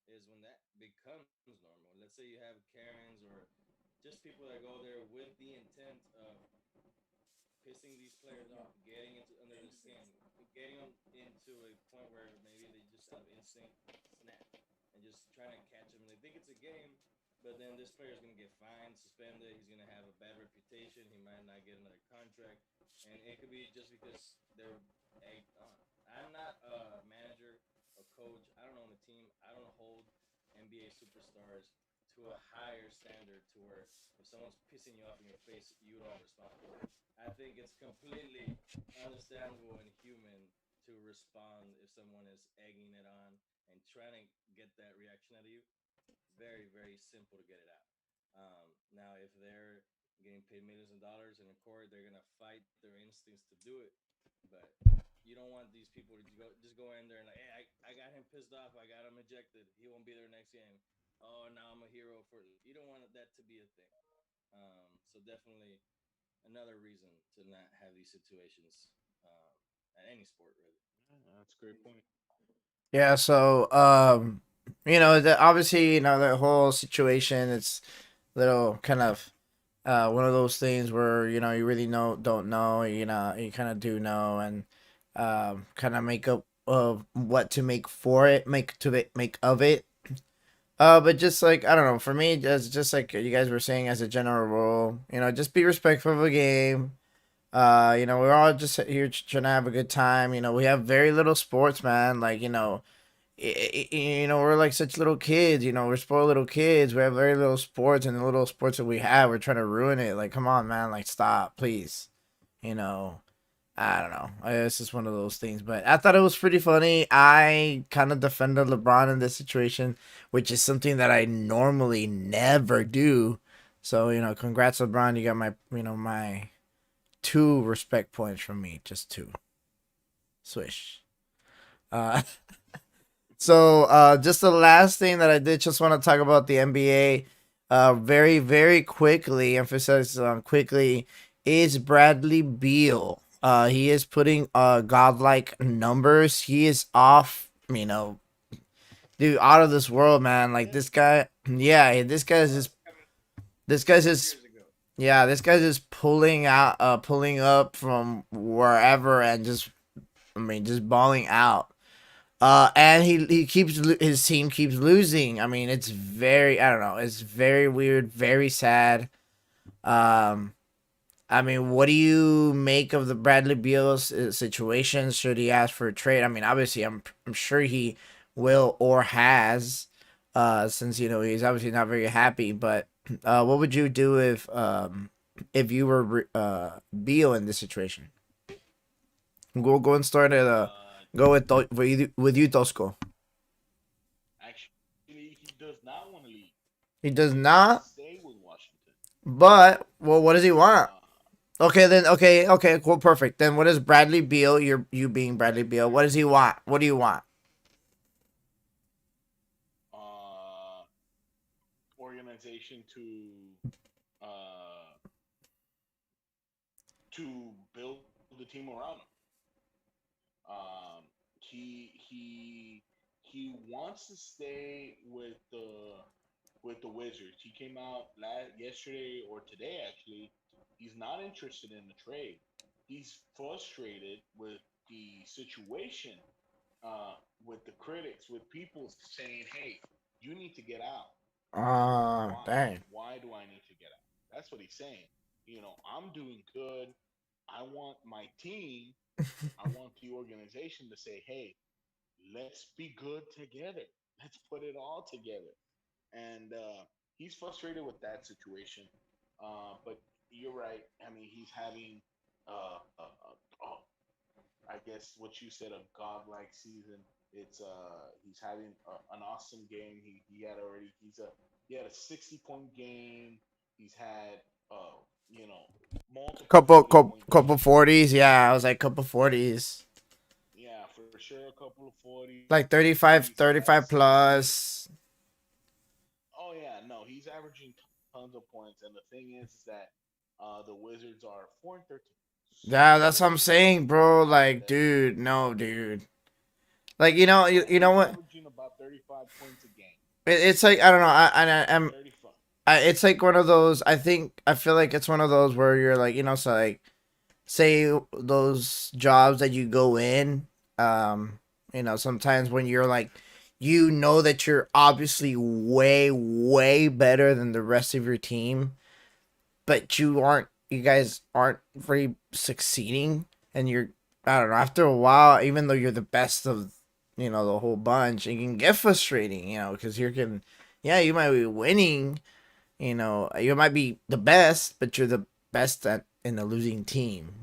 is when that becomes normal. Let's say you have Karens or just people that go there with the intent of pissing these players off, getting into under the skin, getting them into a point where maybe they just out of instinct snap and just trying to catch them. They think it's a game, but then this player is going to get fined, suspended. He's going to have a bad reputation. He might not get another contract, and it could be just because they're egged on. I'm not a manager, a coach. I don't own a team. I don't hold NBA superstars to a higher standard to where if someone's pissing you off in your face, you don't respond. I think it's completely understandable and human to respond if someone is egging it on and trying to get that reaction out of you. Very simple to get it out. Now, if they're getting paid millions of dollars and in court, they're gonna fight their instincts to do it. But you don't want these people to go in there and like, hey, I got him pissed off. I got him ejected. He won't be there next game. Oh, now I'm a hero for. You don't want that to be a thing. So definitely another reason to not have these situations at any sport, really. Yeah, that's a great point. yeah. So, obviously, the whole situation. It's little kind of one of those things where you really don't know. You kind of do know, and kind of make up of what to make for it, make of it. But just like I don't know, for me, just like you guys were saying, as a general rule, just be respectful of the game. We're all just here trying to have a good time. We have very little sports, man. Like, we're like such little kids. We're spoiled little kids. We have very little sports, and the little sports that we have, we're trying to ruin it. Like, come on, man. Like, stop, please. You know, I don't know. It's just one of those things. But I thought it was pretty funny. I kind of defended LeBron in this situation, which is something that I normally never do. So, congrats, LeBron. You got my 2 respect points from me. Just 2. Swish. Uh, just the last thing that I did just want to talk about the NBA very, very quickly, emphasize on quickly, is Bradley Beal. He is putting godlike numbers. He is off, dude, out of this world, man. Like this guy, yeah, this guy's just yeah, this guy's just pulling up from wherever and just, just balling out. And he keeps his team keeps losing. I mean, it's very I don't know. It's very weird, very sad. Um, I mean, what do you make of the Bradley Beal situation? Should he ask for a trade? I mean, obviously, I'm sure he will or has, since he's obviously not very happy. But what would you do if you were Beal in this situation? Go and start at go with you, Tosco. Actually, he does not want to leave. He does He wants to not. stay with Washington. But well, what does he want? Uh, Okay, then okay, cool, perfect. Then what does Bradley Beal? You being Bradley Beal. What does he want? What do you want? uh, Organization uh, to build the team around him. Um, he wants to stay with the Wizards. He came out yesterday or today actually. He's not interested in the trade. He's frustrated with the situation, with the critics, with people saying, "Hey, you need to get out." Why? Dang. Why do I need to get out? That's what he's saying. I'm doing good. I want my team, I want the organization to say, hey, let's be good together. Let's put it all together. And he's frustrated with that situation. But you're right. I mean, he's having, I guess what you said, a godlike season. He's having an awesome game. He had a 60-point game. He's had multiple Couple, 40-point couple games. 40s. Yeah, I was like couple 40s. Yeah, for sure, a couple of Like 40s. 35, He's had 35 60. plus. Oh yeah, no, he's averaging tons of points. And the thing is that the Wizards are 4-13, Yeah, that's what I'm so saying, bro. Like, that dude, no, dude. Like, you know he's what? averaging about 35 points a game. It's like I don't know. I'm 35. it's like one of those. I feel like it's one of those where you're like, so like, say those jobs that you go in, sometimes when you're like, that you're obviously way, way better than the rest of your team, but you guys aren't really succeeding, and I don't know, after a while, even though you're the best of, the whole bunch, it can get frustrating, because yeah, you might be winning, you might be the best, but you're the best in a losing team,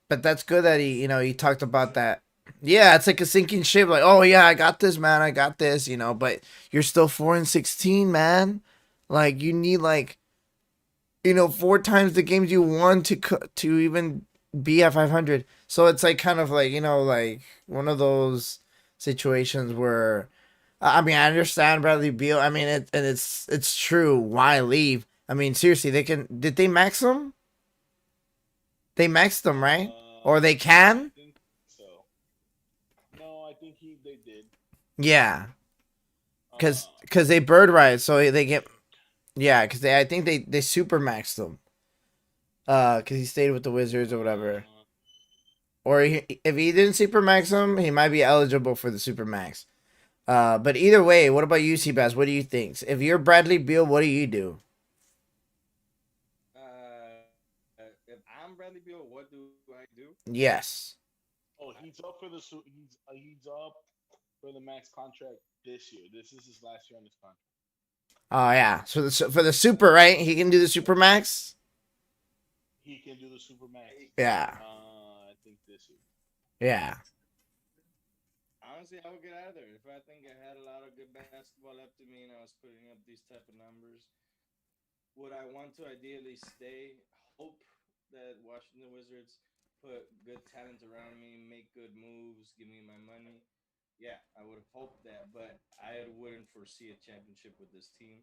but that's good that he talked about that. Yeah, it's like a sinking ship. Like, oh yeah, I got this, man. I got this. But you're still 4-16, man. Like, you need like, four times the games you won to even be at 500. So it's like kind of like, like one of those situations where, I mean, I understand Bradley Beal. I mean, it's true. Why leave? I mean, seriously, did they max them? They maxed them, right? Or they I can? think so. No, I think they did. Yeah, cause Uh, cause they bird ride, so let they me get, check. yeah, cause I think they super maxed them. Cause he stayed with the Wizards or whatever. Uh, Or if he didn't super max him, he might be eligible for the super max. But either way, what about you, Seabass? What do you think? If you're Bradley Beal, what do you do? If I'm Bradley Beal, what do I do? Yes. oh, he's up for the he's up for the max contract this year. This is his last year on his contract. Oh yeah. So for the super, right? He can do the super max. He can do the super max. Yeah. I think this year. Yeah. Honestly, I would get out of there. If I think I had a lot of good basketball left in me and I was putting up these type of numbers, would I want to ideally stay? Hope that Washington Wizards put good talent around me, make good moves, give me my money. Yeah, I would hope that, but I wouldn't foresee a championship with this team.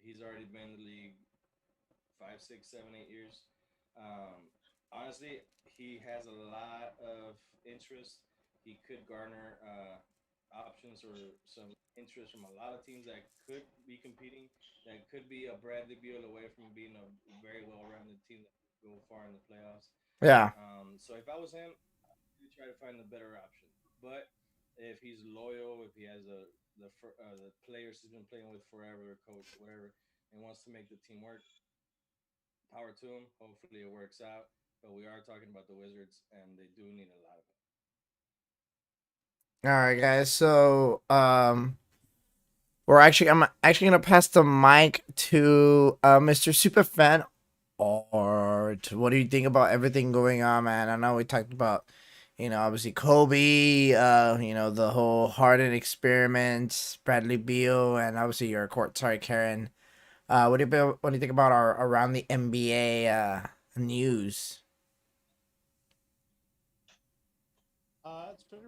He's already been in the league 5, 6, 7, 8 years. Honestly, he has a lot of interest. He could garner options or some interest from a lot of teams that could be competing. That could be a Bradley Beal away from being a very well-rounded team that could go far in the playoffs. Yeah. So if I was him, I'd try to find the better option. But if he's loyal, if he has the players he's been playing with forever, coach, whatever, and wants to make the team work, power to him. Hopefully it works out. But we are talking about the Wizards, and they do need a lot of All right, guys. So I'm actually gonna pass the mic to Mr. Superfan Art. What do you think about everything going on, man? I know we talked about, obviously Kobe, the whole Harden experiment, Bradley Beal, and obviously your court. Sorry, Karen. What do you think about our around the NBA news? It's pretty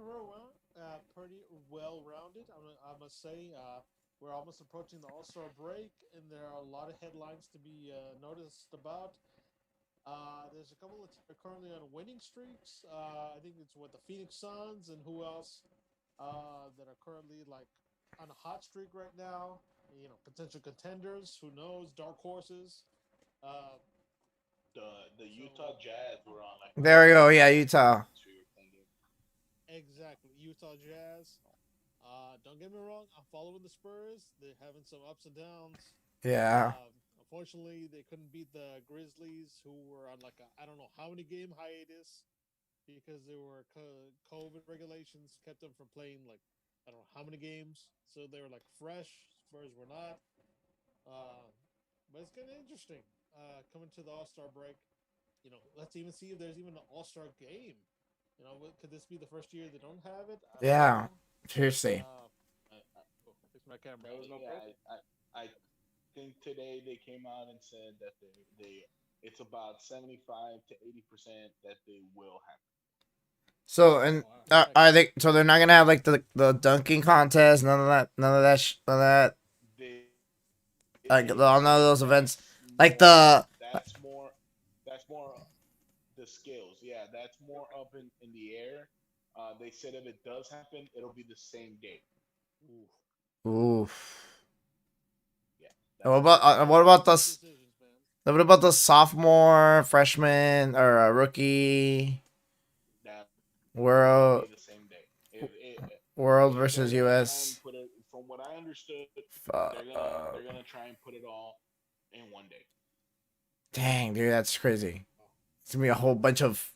well rounded. I must say, we're almost approaching the All Star break, and there are a lot of headlines to be noticed about. There's a couple of teams are currently on winning streaks. I think it's what the Phoenix Suns and who else that are currently like on a hot streak right now. Potential contenders. Who knows? Dark horses. Uh, The so Utah Jazz were on like a There we go. Yeah, 9 game Utah. winning streak or 10 game. exactly, Utah Jazz. Don't get me wrong. I'm following the Spurs. They're having some ups and downs. Yeah. Unfortunately, they couldn't beat the Grizzlies, who were on like I don't know how many game hiatus because there were COVID regulations kept them from playing like I don't know how many games. So they were like fresh. Spurs were not. Uh, but it's getting interesting coming to the All Star break. Let's even see if there's even an All Star game. Could this be the first year they don't have it? I don't Yeah. know. Seriously. Uh, oh, fix my camera. There was no Yeah, protest. I think today they came out and said that they it's about 75 to 80% that they will happen. So and Oh wow. are they? So they're not gonna have like the dunking contest. None of that. None of that. None of that. They Like It, on all those events, that's like more. the That's more the skills. Yeah, that's more up in the air. They said if it does happen, it'll be the same day. Ooh, oof. Yeah, And that's what they those said. are big decisions, man. what about the sophomore, freshman, or rookie That'll world be the same day. world If they're versus gonna try and US? put it, from what I understood, Fuck. they're gonna try and put it all in one day. Dang, dude, that's crazy. It's gonna be a whole bunch of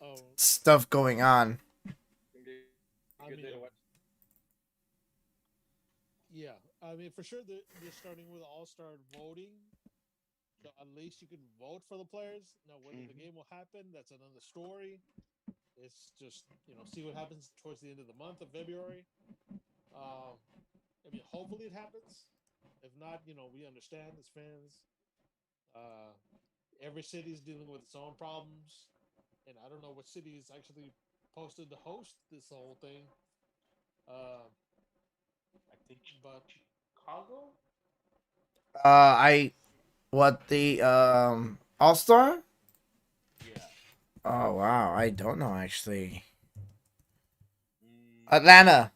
Oh, stuff going on. I mean, yeah. I mean, for sure, they're starting with all-star voting. So at least you can vote for the players. Now, whether the game will happen, that's another story. It's just see what happens towards the end of the month of February. Um, I mean, hopefully it happens. If not, we understand as fans. Uh, every city is dealing with its own problems, and I don't know what city is actually posted to host this whole thing. Uh, I think but Chicago. I what the All Star? Yeah. Oh wow, I don't know actually. Mm, Atlanta.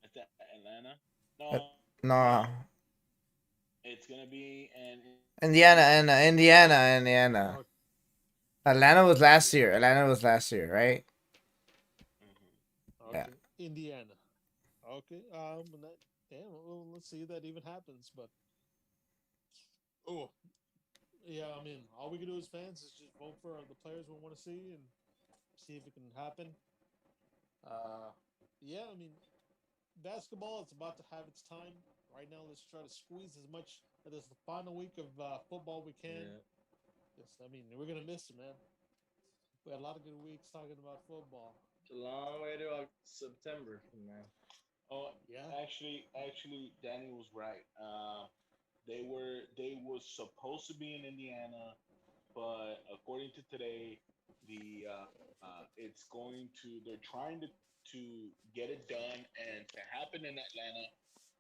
Atlanta. Uh, No, no, no. It's gonna be in Indiana Indiana. and Indiana. oh, Atlanta was last Yeah. year. Atlanta was last year, right? Hmm. Yeah. okay, Indiana. Okay. Damn. Well, let's see if that even happens. But oh, yeah. I mean, all we can do as fans is just vote for the players we want to see and see if it can happen. Uh, yeah. I mean, basketball. It's about to have its time. Right now, let's try to squeeze as much of this the final week of football we can. Yeah. Yes, I mean we're gonna miss it, man. We had a lot of good weeks talking about football. It's a long way to September from now. Oh, Yeah. actually, Danny was right. They was supposed to be in Indiana, but according to today, it's going to they're trying to get it done, and to happen in Atlanta,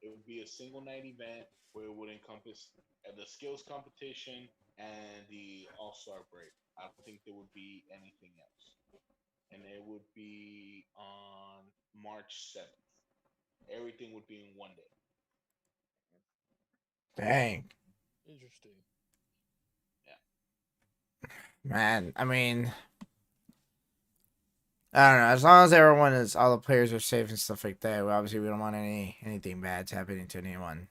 it would be a single night event where it would encompass the skills competition and the All Star break. I don't think there would be anything else, and it would be on March 7th. Everything would be in one day. Dang, Interesting. Yeah. man. I mean, I don't know. As long as everyone is, all the players are safe and stuff like that. Obviously, we don't want anything bad happening to anyone.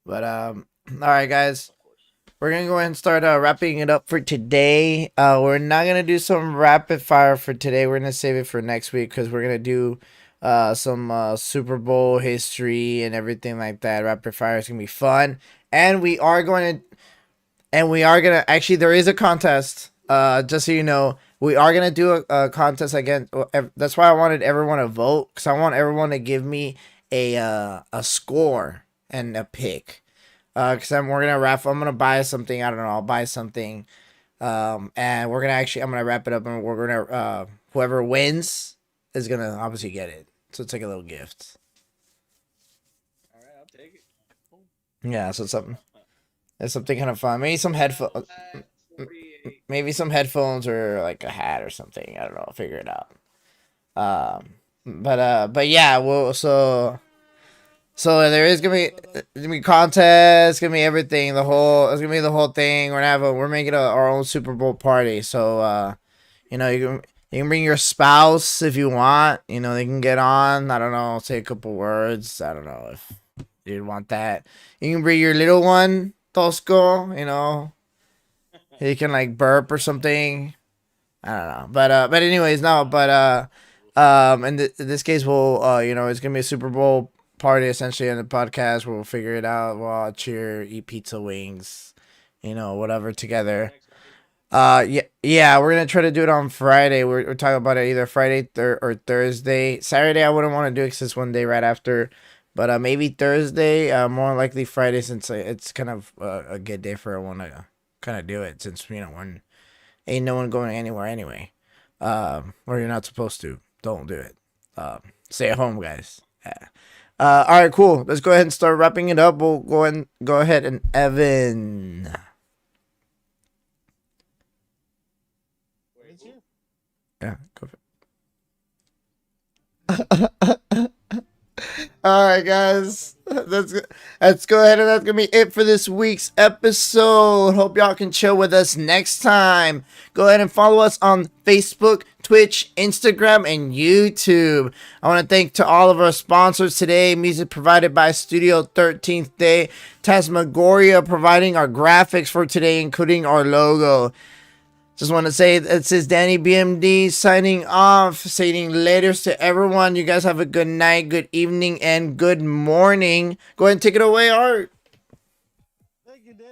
But all right, guys. Of course. We're gonna go ahead and start wrapping it up for today. We're not gonna do some rapid fire for today. We're gonna save it for next week because we're gonna do some Super Bowl history and everything like that. Rapid fire is gonna be fun, and we are gonna actually there is a contest. Just so you know, we are gonna do a contest again. That's why I wanted everyone to vote because I want everyone to give me a score and a pick. Cause we're gonna raffle. I'm gonna buy something. I don't know. I'll buy something. And we're gonna actually. I'm gonna wrap it up, and we're gonna. Whoever wins is gonna obviously get it. So it's like a little gift. All right, I'll take it. Yeah. So it's something kind of fun. Maybe some headphones. 48. Maybe some headphones or like a hat or something. I don't know. I'll figure it out. But yeah. Well. So there is gonna be contest, gonna be everything. It's gonna be the whole thing. We're making our own Super Bowl party. So you can bring your spouse if you want. They can get on. I don't know, say a couple words. I don't know if you'd want that. You can bring your little one, Tosco. He can like burp or something. I don't know, but anyways, no, in this case, it's gonna be a Super Bowl party essentially on the podcast. We'll figure it out. We'll all cheer, eat pizza wings, whatever together. Yeah, we're gonna try to do it on Friday. We're talking about it either Friday or Thursday. Saturday, I wouldn't want to do it 'cause it's one day right after, but maybe Thursday. More likely Friday since it's kind of a good day for everyone to kind of do it since when ain't no one going anywhere anyway. Or you're not supposed to. Don't do it. Stay at home, guys. All right, cool. Let's go ahead and start wrapping it up. We'll go ahead and Evan. Yeah, go for it. All right, guys. Let's go ahead, and that's gonna be it for this week's episode. Hope y'all can chill with us next time. Go ahead and follow us on Facebook, Twitch, Instagram, and YouTube. I want to thank to all of our sponsors today. Music provided by Studio 13th Day, Tasmagoria providing our graphics for today, including our logo. Just want to say this is Danny BMD signing off, saying laters to everyone. You guys have a good night, good evening, and good morning. Go ahead and take it away, Art. Thank you, Dan.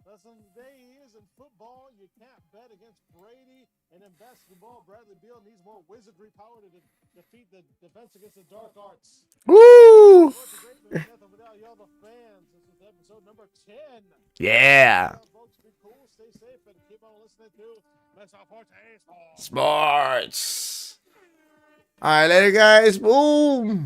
Listen, today is in football. You can't bet against Brady. And in basketball, Bradley Beal needs more wizardry power to defeat the defense against the dark arts. Woo! Y'all the fans. This is episode number 10. Yeah. Folks, be cool, stay safe, and keep on listening to Mezzo Forte Sports. All right, later, guys. Boom.